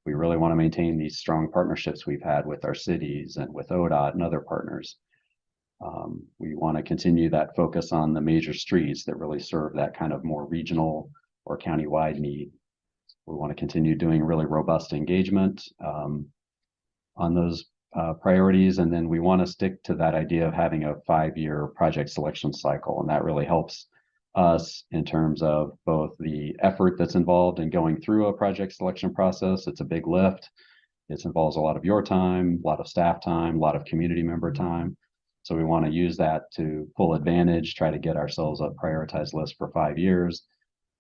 we really want to maintain these strong partnerships we've had with our cities and with ODOT and other partners. We want to continue that focus on the major streets that really serve that kind of more regional or countywide need. We want to continue doing really robust engagement on those priorities. And then we want to stick to that idea of having a 5-year project selection cycle. And that really helps us in terms of both the effort that's involved in going through a project selection process. It's a big lift. It involves a lot of your time, a lot of staff time, a lot of community member time. So we want to use that to full advantage, try to get ourselves a prioritized list for 5 years.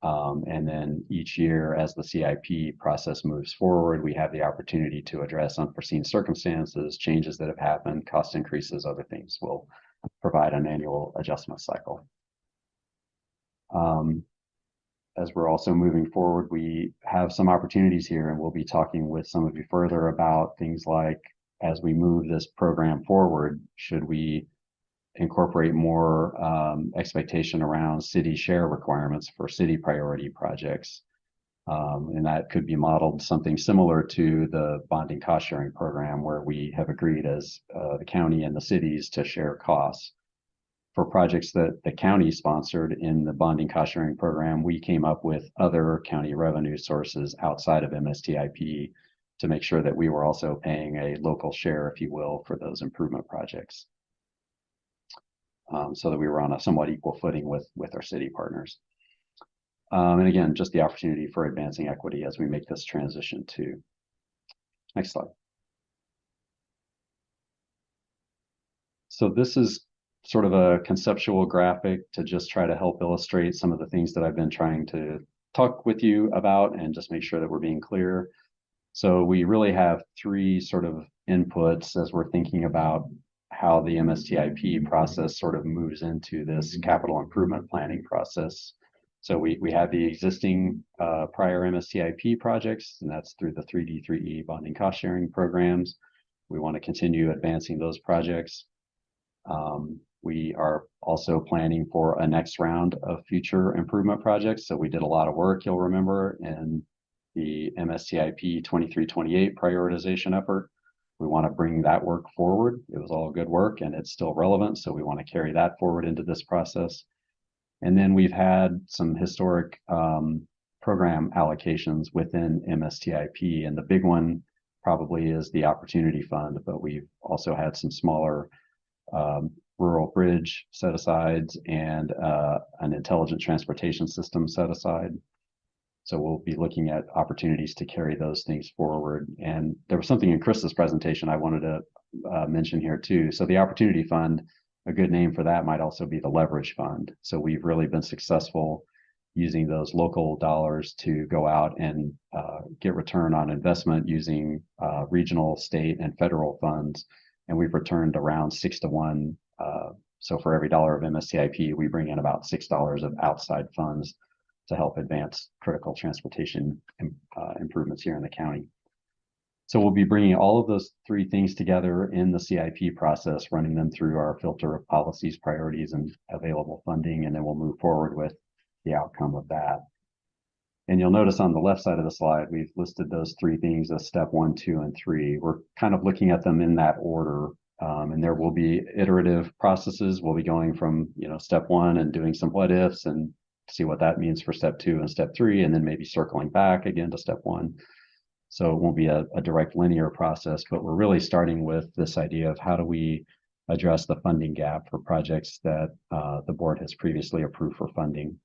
And then each year as the CIP process moves forward, we have the opportunity to address unforeseen circumstances, changes that have happened, cost increases, other things. We'll provide an annual adjustment cycle. As we're also moving forward, we have some opportunities here, and we'll be talking with some of you further about things like, as we move this program forward, should we incorporate more expectation around city share requirements for city priority projects? And that could be modeled something similar to the bonding cost sharing program, where we have agreed as the county and the cities to share costs. For projects that the county sponsored in the bonding cost sharing program, we came up with other county revenue sources outside of MSTIP to make sure that we were also paying a local share, if you will, for those improvement projects. So that we were on a somewhat equal footing with our city partners. And again, just the opportunity for advancing equity as we make this transition too. Next slide. So this is sort of a conceptual graphic to just try to help illustrate some of the things that I've been trying to talk with you about and just make sure that we're being clear. So we really have three sort of inputs as we're thinking about how the MSTIP process sort of moves into this capital improvement planning process. So we have the existing prior MSTIP projects, and that's through the 3D3E bonding cost sharing programs. We want to continue advancing those projects. We are also planning for a next round of future improvement projects. So we did a lot of work, you'll remember, in the MSTIP 23-28 prioritization effort. We want to bring that work forward. It was all good work and it's still relevant. So we want to carry that forward into this process. And then we've had some historic program allocations within MSTIP. And the big one probably is the Opportunity Fund, but we've also had some smaller rural bridge set-asides and an intelligent transportation system set aside. So we'll be looking at opportunities to carry those things forward. And there was something in Chris's presentation I wanted to mention here too. So the Opportunity Fund, a good name for that might also be the Leverage Fund. So we've really been successful using those local dollars to go out and get return on investment using regional, state, and federal funds. And we've returned around 6 to 1. So for every dollar of MSTIP, we bring in about $6 of outside funds to help advance critical transportation improvements here in the county. So we'll be bringing all of those three things together in the CIP process, running them through our filter of policies, priorities, and available funding, and then we'll move forward with the outcome of that. And you'll notice on the left side of the slide, we've listed those three things as step 1, 2, and 3. We're kind of looking at them in that order. And there will be iterative processes. We'll be going from, step 1 and doing some what ifs and see what that means for step 2 and step 3, and then maybe circling back again to step 1. So it won't be a direct linear process, but we're really starting with this idea of how do we address the funding gap for projects that the board has previously approved for funding.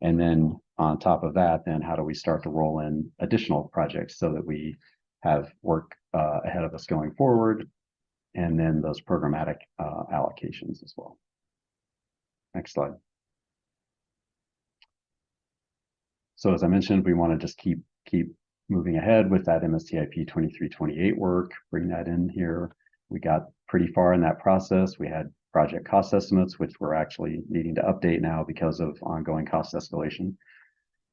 And then on top of that, then how do we start to roll in additional projects so that we have work ahead of us going forward, and then those programmatic allocations as well. Next slide. So as I mentioned, we want to just keep moving ahead with that MSTIP 23-28 work, bring that in here. We got pretty far in that process. We had project cost estimates, which we're actually needing to update now because of ongoing cost escalation.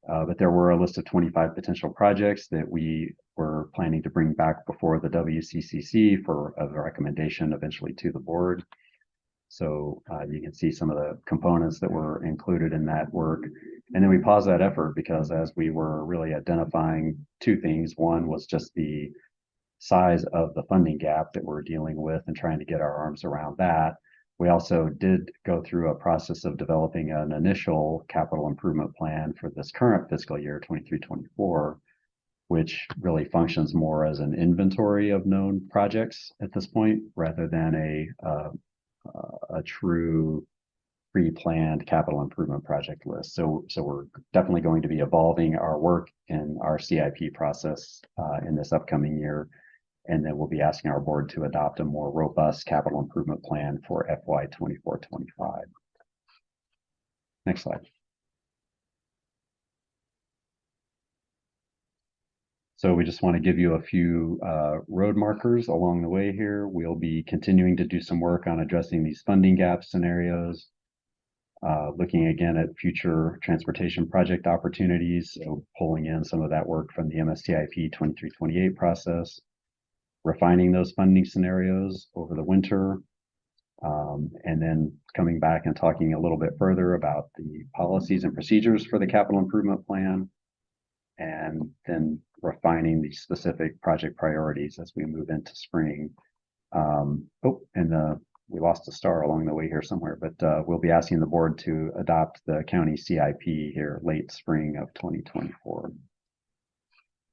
But there were a list of 25 potential projects that we were planning to bring back before the WCCC for a recommendation eventually to the board. So you can see some of the components that were included in that work. And then we paused that effort because as we were really identifying two things, one was just the size of the funding gap that we're dealing with and trying to get our arms around that. We also did go through a process of developing an initial capital improvement plan for this current fiscal year, 23-24, which really functions more as an inventory of known projects at this point, rather than a true pre-planned capital improvement project list. So we're definitely going to be evolving our work in our CIP process in this upcoming year. And then we'll be asking our board to adopt a more robust capital improvement plan for FY 24-25. Next slide. So we just want to give you a few road markers along the way here. We'll be continuing to do some work on addressing these funding gap scenarios, looking again at future transportation project opportunities, so pulling in some of that work from the MSTIP 2328 process, refining those funding scenarios over the winter, and then coming back and talking a little bit further about the policies and procedures for the capital improvement plan, and then refining the specific project priorities as we move into spring. We lost a star along the way here somewhere, but we'll be asking the board to adopt the county CIP here late spring of 2024.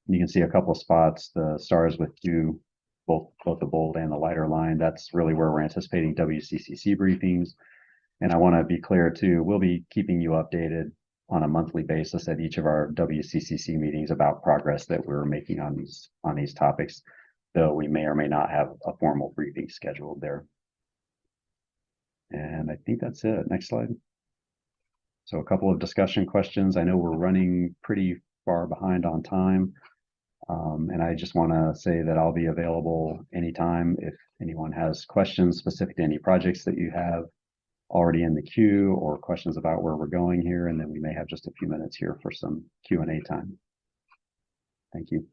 You can see a couple spots, the stars with you, both the bold and the lighter line. That's really where we're anticipating WCCC briefings. And I want to be clear too, we'll be keeping you updated on a monthly basis at each of our WCCC meetings about progress that we're making on these topics, though we may or may not have a formal briefing scheduled there. And I think that's it. Next slide. So a couple of discussion questions. I know we're running pretty far behind on time. And I just want to say that I'll be available anytime if anyone has questions specific to any projects that you have already in the queue or questions about where we're going here. And then we may have just a few minutes here for some Q&A time. Thank you.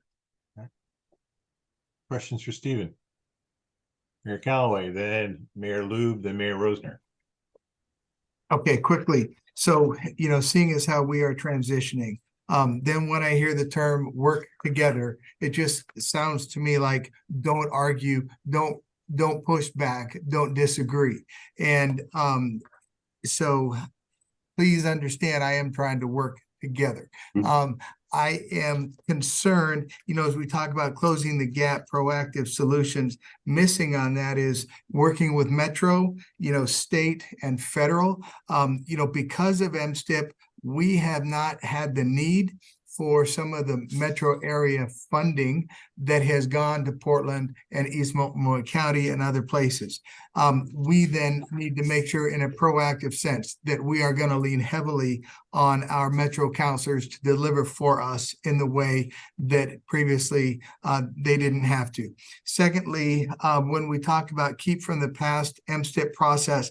Questions for Stephen? Mayor Callaway, then Mayor Lube, then Mayor Rosner. Okay, quickly. So, seeing as how we are transitioning, then when I hear the term work together, it just sounds to me like don't argue, don't push back, don't disagree. And so please understand, I am trying to work together. I am concerned, as we talk about closing the gap, proactive solutions, missing on that is working with Metro, state and federal. Because of MSTIP, we have not had the need for some of the metro area funding that has gone to Portland and East Multnomah County and other places. We then need to make sure in a proactive sense that we are going to lean heavily on our metro counselors to deliver for us in the way that previously they didn't have to. Secondly, when we talk about keep from the past MSTIP process,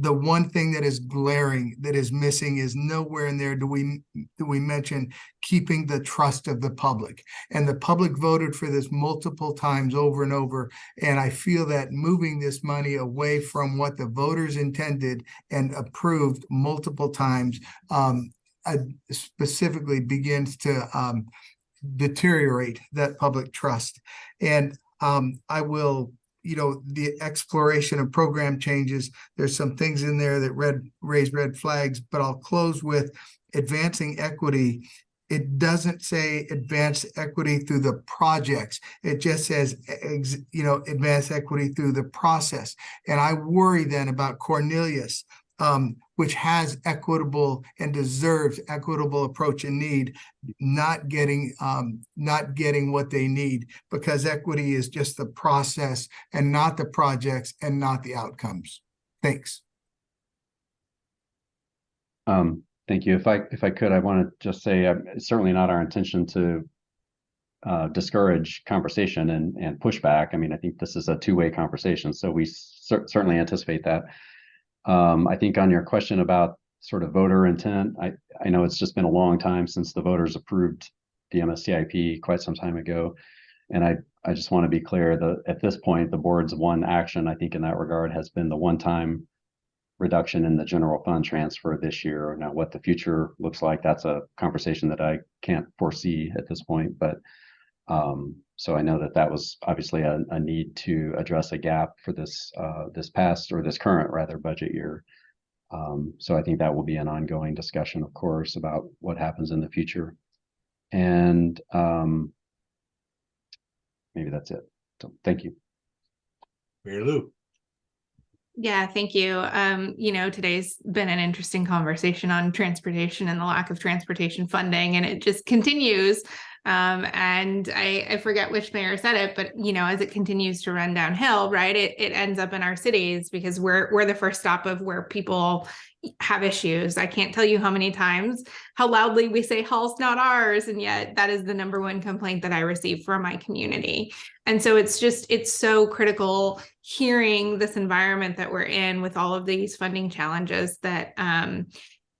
the one thing that is glaring, that is missing, is nowhere in there do we mention keeping the trust of the public. And the public voted for this multiple times over and over. And I feel that moving this money away from what the voters intended and approved multiple times specifically begins to deteriorate that public trust. And I will, the exploration of program changes, there's some things in there that raise red flags, but I'll close with advancing equity. It doesn't say advance equity through the projects. It just says, advance equity through the process. And I worry then about Cornelius, which has equitable and deserves equitable approach and need, not getting what they need, because equity is just the process and not the projects and not the outcomes. Thanks. Thank you. If I could, I want to just say it's certainly not our intention to discourage conversation and pushback. I mean, I think this is a two-way conversation, so we certainly anticipate that. I think on your question about sort of voter intent, I know it's just been a long time since the voters approved the MSTIP quite some time ago. And I just want to be clear that at this point, the board's one action, I think in that regard, has been the one-time reduction in the general fund transfer this year. Now, what the future looks like, that's a conversation that I can't foresee at this point. But so I know that was obviously a need to address a gap for this past, or this current rather, budget year. So I think that will be an ongoing discussion, of course, about what happens in the future. And maybe that's it. So thank you. Mayor Lou. Yeah, thank you. Today's been an interesting conversation on transportation and the lack of transportation funding, and it just continues And I forget which mayor said it, but as it continues to run downhill, right, it ends up in our cities because we're the first stop of where people have issues. I can't tell you how many times, how loudly we say Hall's not ours, and yet that is the #1 complaint that I receive from my community. And so it's so critical hearing this environment that we're in with all of these funding challenges that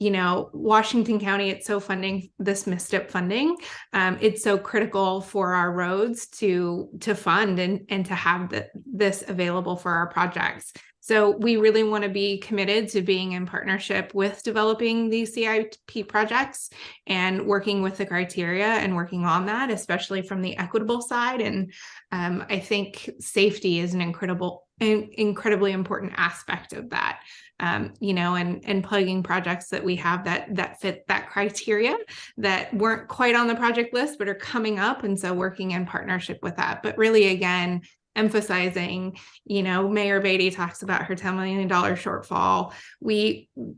Washington County, it's so funding this MSTIP funding. It's so critical for our roads to fund and to have this available for our projects. So we really want to be committed to being in partnership with developing these CIP projects and working with the criteria and working on that, especially from the equitable side. And I think safety is an incredibly important aspect of that. And plugging projects that we have that fit that criteria that weren't quite on the project list, but are coming up. And so working in partnership with that, but really, again, emphasizing, Mayor Beatty talks about her $10 million shortfall.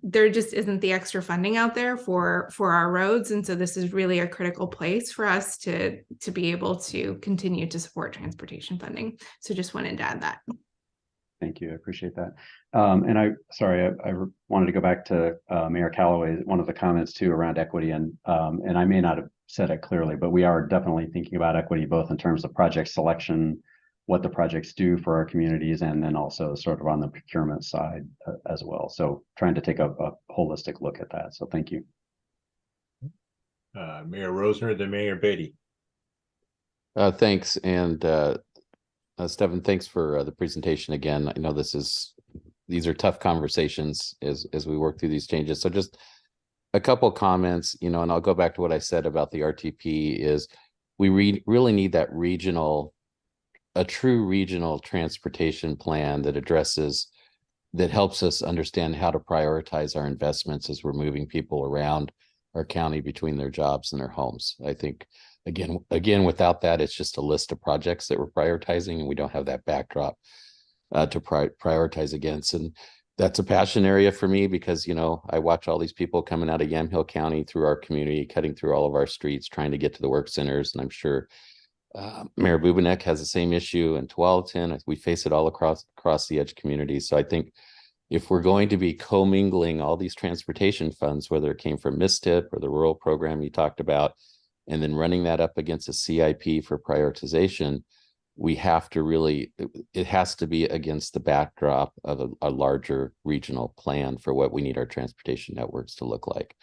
There just isn't the extra funding out there for our roads. And so this is really a critical place for us to be able to continue to support transportation funding. So just wanted to add that. Thank you. I appreciate that. And I wanted to go back to Mayor Callaway, one of the comments too around equity, and I may not have said it clearly, but we are definitely thinking about equity both in terms of project selection, what the projects do for our communities, and then also sort of on the procurement side as well. So trying to take a holistic look at that. So thank you. Mayor Rosner, then Mayor Beatty. Thanks. And Stephen, thanks for the presentation again. I know these are tough conversations as we work through these changes. So just a couple comments, and I'll go back to what I said about the RTP is we really need that a true regional transportation plan that helps us understand how to prioritize our investments as we're moving people around our county between their jobs and their homes. I think again, without that, it's just a list of projects that we're prioritizing, and we don't have that backdrop to prioritize against. And that's a passion area for me because, I watch all these people coming out of Yamhill County through our community, cutting through all of our streets, trying to get to the work centers. And I'm sure Mayor Bubanek has the same issue in Tualatin. We face it all across the edge communities. So I think if we're going to be commingling all these transportation funds, whether it came from MSTIP or the rural program you talked about, and then running that up against a CIP for prioritization, we have to it has to be against the backdrop of a larger regional plan for what we need our transportation networks to look like.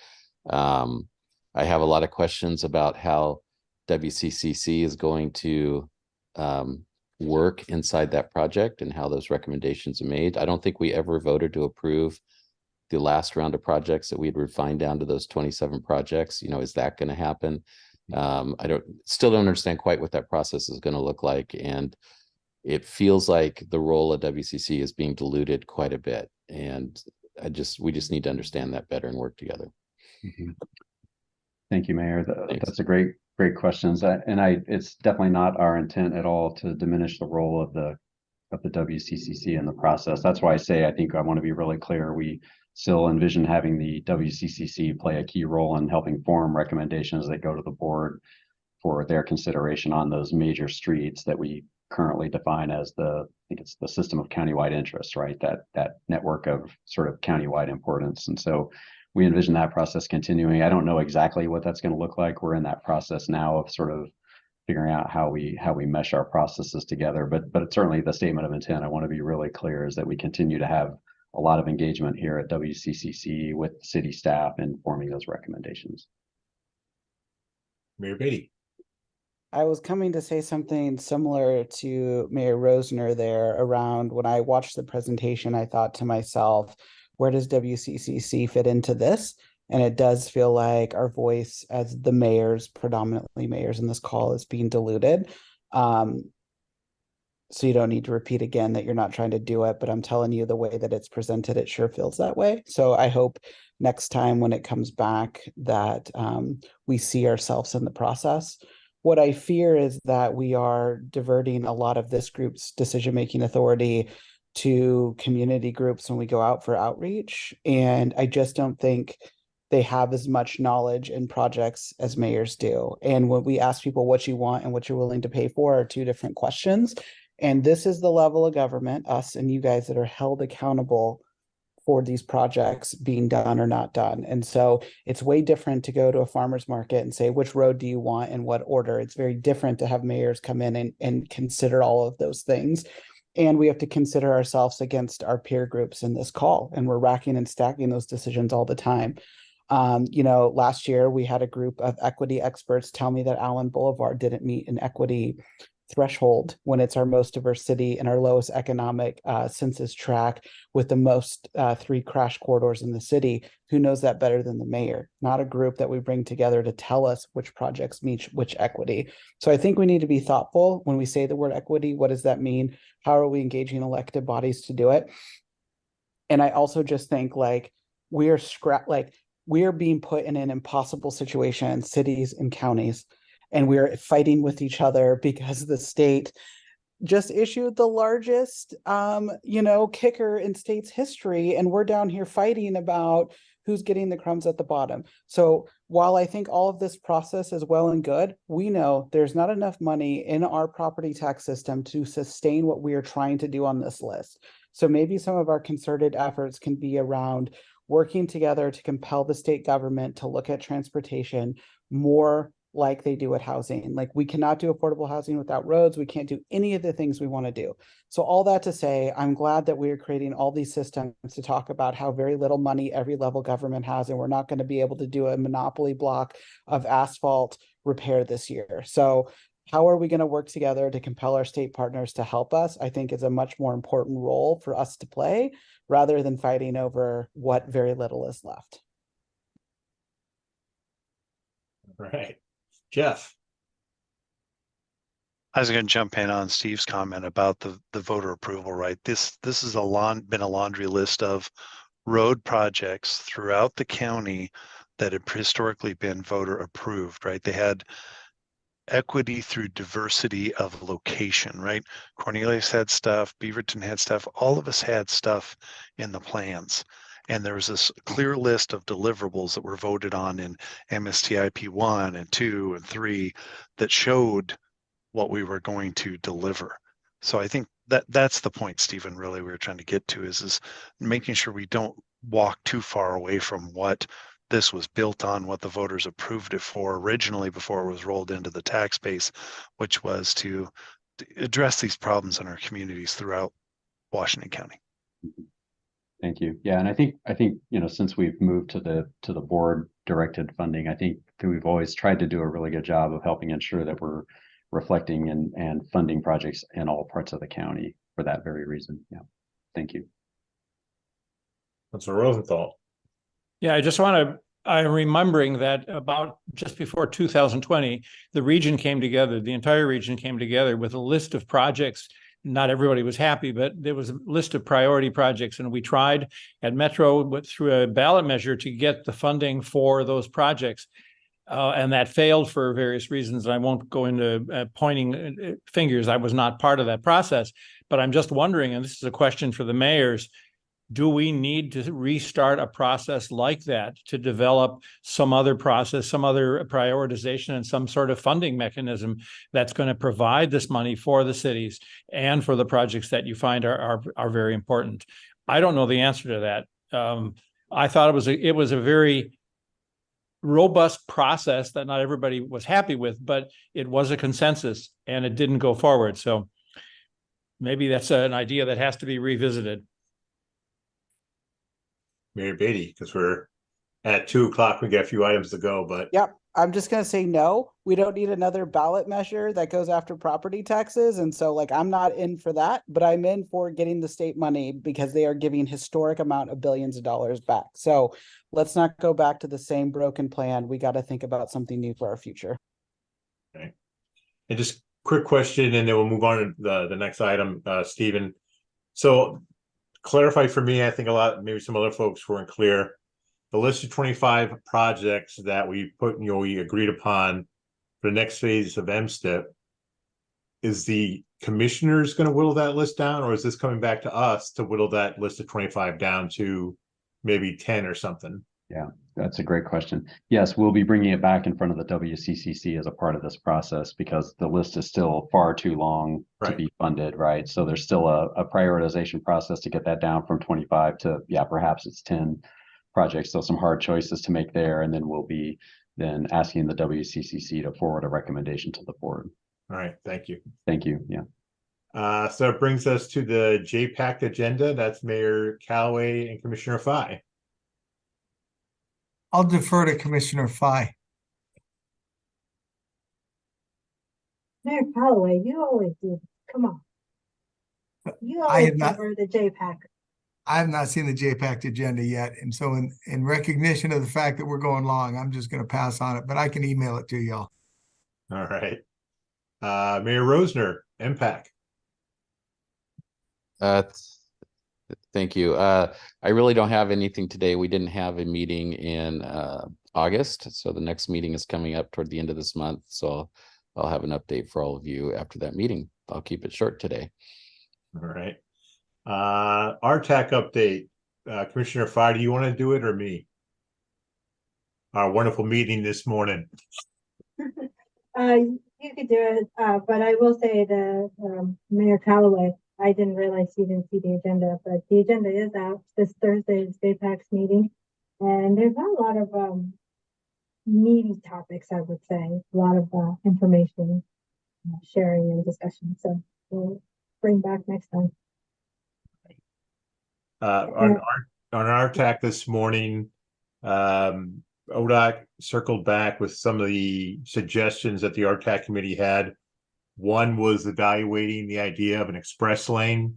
I have a lot of questions about how WCCC is going to work inside that project and how those recommendations are made. I don't think we ever voted to approve the last round of projects that we'd refined down to those 27 projects. Is that going to happen? I still don't understand quite what that process is going to look like. And it feels like the role of WCC is being diluted quite a bit. And we just need to understand that better and work together. Mm-hmm. Thank you, Mayor. That's a great questions. It's definitely not our intent at all to diminish the role of the WCCC in the process. That's why I say, I think I want to be really clear. We still envision having the WCCC play a key role in helping form recommendations that go to the board for their consideration on those major streets that we currently define as I think it's the system of countywide interest, right? That network of sort of countywide importance. And so we envision that process continuing. I don't know exactly what that's going to look like. We're in that process now of sort of figuring out how we mesh our processes together. But it's certainly the statement of intent. I want to be really clear is that we continue to have a lot of engagement here at WCCC with city staff in forming those recommendations. Mayor Beatty. I was coming to say something similar to Mayor Rosner there around when I watched the presentation, I thought to myself, where does WCCC fit into this? And it does feel like our voice as the mayors, predominantly mayors in this call, is being diluted. So you don't need to repeat again that you're not trying to do it, but I'm telling you the way that it's presented, it sure feels that way. So I hope next time when it comes back that we see ourselves in the process. What I fear is that we are diverting a lot of this group's decision-making authority to community groups when we go out for outreach. And I just don't think they have as much knowledge in projects as mayors do. And when we ask people what you want and what you're willing to pay for are two different questions. And this is the level of government, us and you guys, that are held accountable for these projects being done or not done. And so it's way different to go to a farmer's market and say, which road do you want in what order? It's very different to have mayors come in and consider all of those things. And we have to consider ourselves against our peer groups in this call. And we're racking and stacking those decisions all the time. Last year we had a group of equity experts tell me that Allen Boulevard didn't meet an equity threshold when it's our most diverse city and our lowest economic census tract with the most 3 crash corridors in the city. Who knows that better than the mayor? Not a group that we bring together to tell us which projects meet which equity. So I think we need to be thoughtful when we say the word equity. What does that mean? How are we engaging elected bodies to do it? And I also just think we are being put in an impossible situation, cities and counties, and we're fighting with each other because the state just issued the largest, kicker in state's history. And we're down here fighting about who's getting the crumbs at the bottom. So while I think all of this process is well and good, we know there's not enough money in our property tax system to sustain what we are trying to do on this list. So maybe some of our concerted efforts can be around working together to compel the state government to look at transportation more like they do at housing. Like, we cannot do affordable housing without roads. We can't do any of the things we want to do. So all that to say, I'm glad that we are creating all these systems to talk about how very little money every level government has, and we're not going to be able to do a monopoly block of asphalt repair this year. So how are we going to work together to compel our state partners to help us? I think is a much more important role for us to play rather than fighting over what very little is left. Right. Jeff. I was going to jump in on Steve's comment about the voter approval, right? This has been a laundry list of road projects throughout the county that had historically been voter approved, right? They had equity through diversity of location, right? Cornelius had stuff, Beaverton had stuff, all of us had stuff in the plans. And there was this clear list of deliverables that were voted on in MSTIP 1 and 2 and 3 that showed what we were going to deliver. So I think that's the point, Stephen, really we were trying to get to is making sure we don't walk too far away from what this was built on, what the voters approved it for originally before it was rolled into the tax base, which was to address these problems in our communities throughout Washington County. Thank you. Yeah, and I think since we've moved to the board directed funding, I think that we've always tried to do a really good job of helping ensure that we're reflecting and funding projects in all parts of the county for that very reason. Yeah. Thank you. Councilor Rosenthal. Yeah, I'm remembering that about just before 2020, the region came together, the entire region came together with a list of projects. Not everybody was happy, but there was a list of priority projects, and we tried at Metro through a ballot measure to get the funding for those projects. And that failed for various reasons. I won't go into pointing fingers. I was not part of that process, but I'm just wondering, and this is a question for the mayors, do we need to restart a process like that to develop some other process, some other prioritization, and some sort of funding mechanism that's going to provide this money for the cities and for the projects that you find are very important? I don't know the answer to that. I thought it was a very robust process that not everybody was happy with, but it was a consensus and it didn't go forward. So maybe that's an idea that has to be revisited. Mayor Beatty, because we're at 2:00. We got a few items to go, but Yep. I'm just going to say no. We don't need another ballot measure that goes after property taxes. And so I'm not in for that, but I'm in for getting the state money because they are giving historic amount of billions of dollars back. So let's not go back to the same broken plan. We got to think about something new for our future. Okay. And just quick question, and then we'll move on to the next item, Stephen. So clarify for me, I think maybe some other folks weren't clear. The list of 25 projects that we we agreed upon for the next phase of MSTIP, is the commissioners going to whittle that list down, or is this coming back to us to whittle that list of 25 down to maybe 10 or something? Yeah, that's a great question. Yes, we'll be bringing it back in front of the WCCC as a part of this process because the list is still far too long to Right. be funded, right? So there's still a prioritization process to get that down from 25 to, yeah, perhaps it's 10 projects. So some hard choices to make there. And then we'll be then asking the WCCC to forward a recommendation to the board. All right, thank you. Thank you. Yeah. So it brings us to the JPACT agenda. That's Mayor Callaway and Commissioner Fye. I'll defer to Commissioner Fye. Mayor Callaway, you always do this. Come on. You I always have not- cover the JPAC. I have not seen the JPACT agenda yet, and so in recognition of the fact that we're going long, I'm just going to pass on it, but I can email it to y'all. All right. Mayor Rosner, MPAC. Thank you. I really don't have anything today. We didn't have a meeting in August, so the next meeting is coming up toward the end of this month. So I'll have an update for all of you after that meeting. I'll keep it short today. All right. RTAC update. Commissioner Fye, do you want to do it or me? Our wonderful meeting this morning. You could do it, but I will say that Mayor Callaway, I didn't realize you didn't see the agenda, but the agenda is out. This Thursday is JPAC's meeting, and there's not a lot of meaty topics, I would say. A lot of information sharing and discussion. So we'll bring back next time. On RTAC this morning, ODOT circled back with some of the suggestions that the RTAC committee had. One was evaluating the idea of an express lane,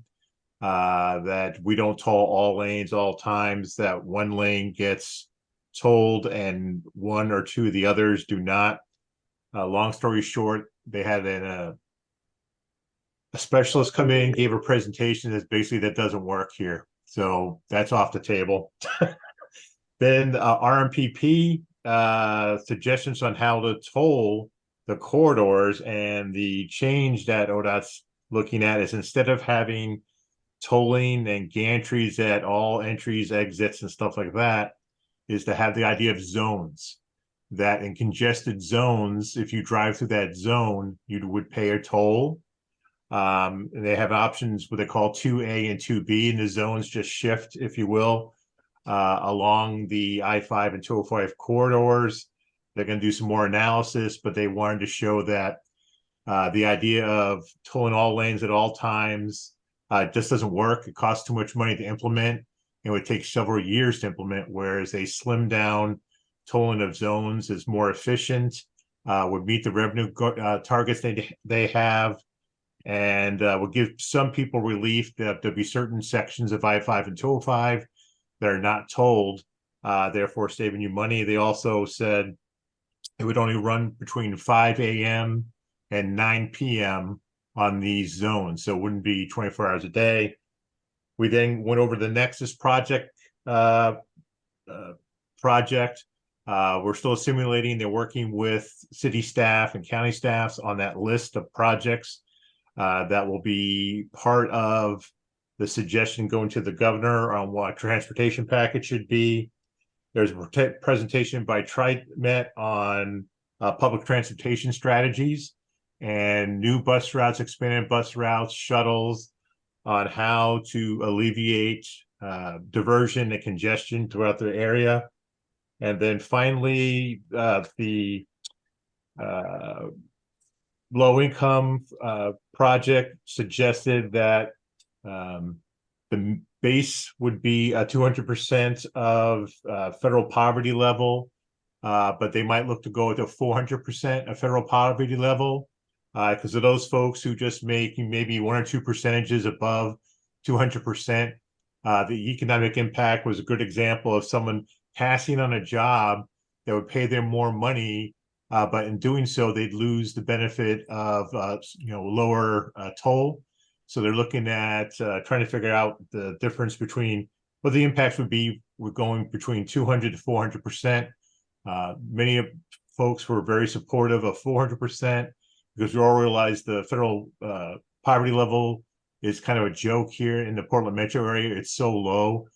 that we don't toll all lanes all times, that one lane gets tolled and one or two of the others do not. Long story short, they had a specialist come in, gave a presentation that's basically that doesn't work here. So that's off the table. Then RMPP suggestions on how to toll the corridors, and the change that ODOT's looking at is instead of having tolling and gantries at all entries, exits, and stuff like that, is to have the idea of zones. That in congested zones, if you drive through that zone, you would pay a toll. And they have options what they call 2A and 2B, and the zones just shift, if you will, along the I-5 and 205 corridors. They're going to do some more analysis, but they wanted to show that the idea of tolling all lanes at all times just doesn't work. It costs too much money to implement. It would take several years to implement, whereas a slimmed down tolling of zones is more efficient, would meet the revenue targets they have, and will give some people relief that there'll be certain sections of I-5 and 205 that are not tolled, therefore saving you money. They also said it would only run between 5 a.m. and 9 p.m. on these zones, so it wouldn't be 24 hours a day. We then went over the Nexus project. We're still simulating. They're working with city staff and county staffs on that list of projects that will be part of the suggestion going to the governor on what transportation package should be. There's a presentation by TriMet on public transportation strategies and new bus routes, expanded bus routes, shuttles, on how to alleviate diversion and congestion throughout the area. And then finally, the low-income project suggested that the base would be 200% of federal poverty level, but they might look to go to 400% of federal poverty level, because of those folks who just make maybe 1 or 2 percentages above 200%. The economic impact was a good example of someone passing on a job that would pay them more money, but in doing so, they'd lose the benefit of lower toll. So they're looking at trying to figure out the difference between what the impacts would be. We're going between 200 to 400%. Many folks were very supportive of 400% because we all realize the federal poverty level is kind of a joke here in the Portland metro area. It's so low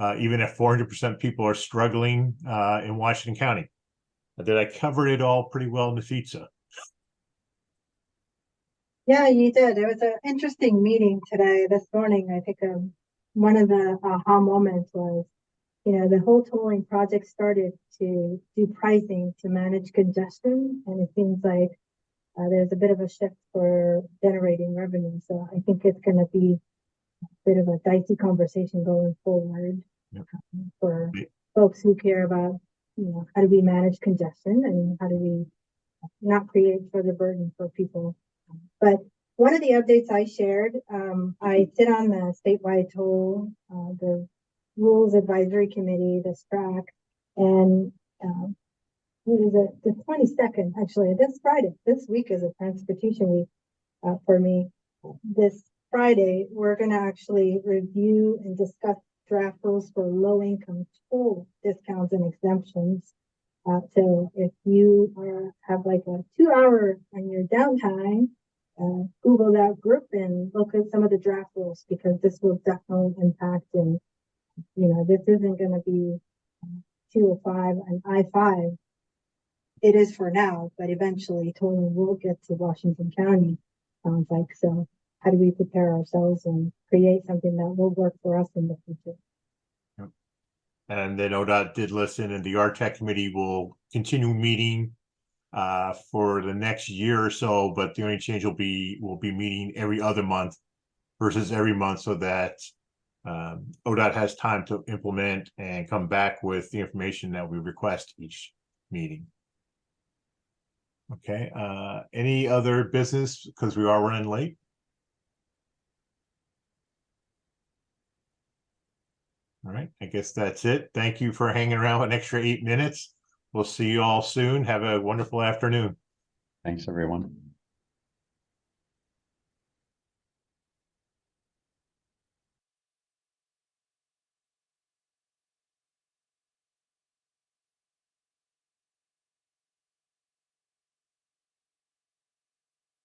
even if 400% people are struggling in Washington County. That I covered it all pretty well in the pizza. Yeah, you did. It was an interesting meeting today, this morning. I think one of the aha moments was, the whole tolling project started to do pricing to manage congestion. And it seems like there's a bit of a shift for generating revenue. So I think it's going to be a bit of a dicey conversation going forward. Yep. For folks who care about, how do we manage congestion and how do we not create further burden for people. But one of the updates I shared, I sit on the statewide toll, the Rules Advisory Committee, the STRAC, and what is it? The 22nd, actually, this Friday. This week is a transportation week for me. This Friday, we're going to actually review and discuss draft rules for low-income toll discounts and exemptions. So if you have like a 2-hour on your downtime, Google that group and look at some of the draft rules, because this will definitely impact, and this isn't going to be 205 and I-5. It is for now, but eventually tolling will get to Washington County. Sounds like. So how do we prepare ourselves and create something that will work for us in the future? Yep. And then ODOT did listen, and the RTAC committee will continue meeting for the next year or so, but the only change will be meeting every other month versus every month, so that ODOT has time to implement and come back with the information that we request each meeting. Okay, any other business, because we are running late? All right, I guess that's it. Thank you for hanging around an extra 8 minutes. We'll see you all soon. Have a wonderful afternoon. Thanks, everyone.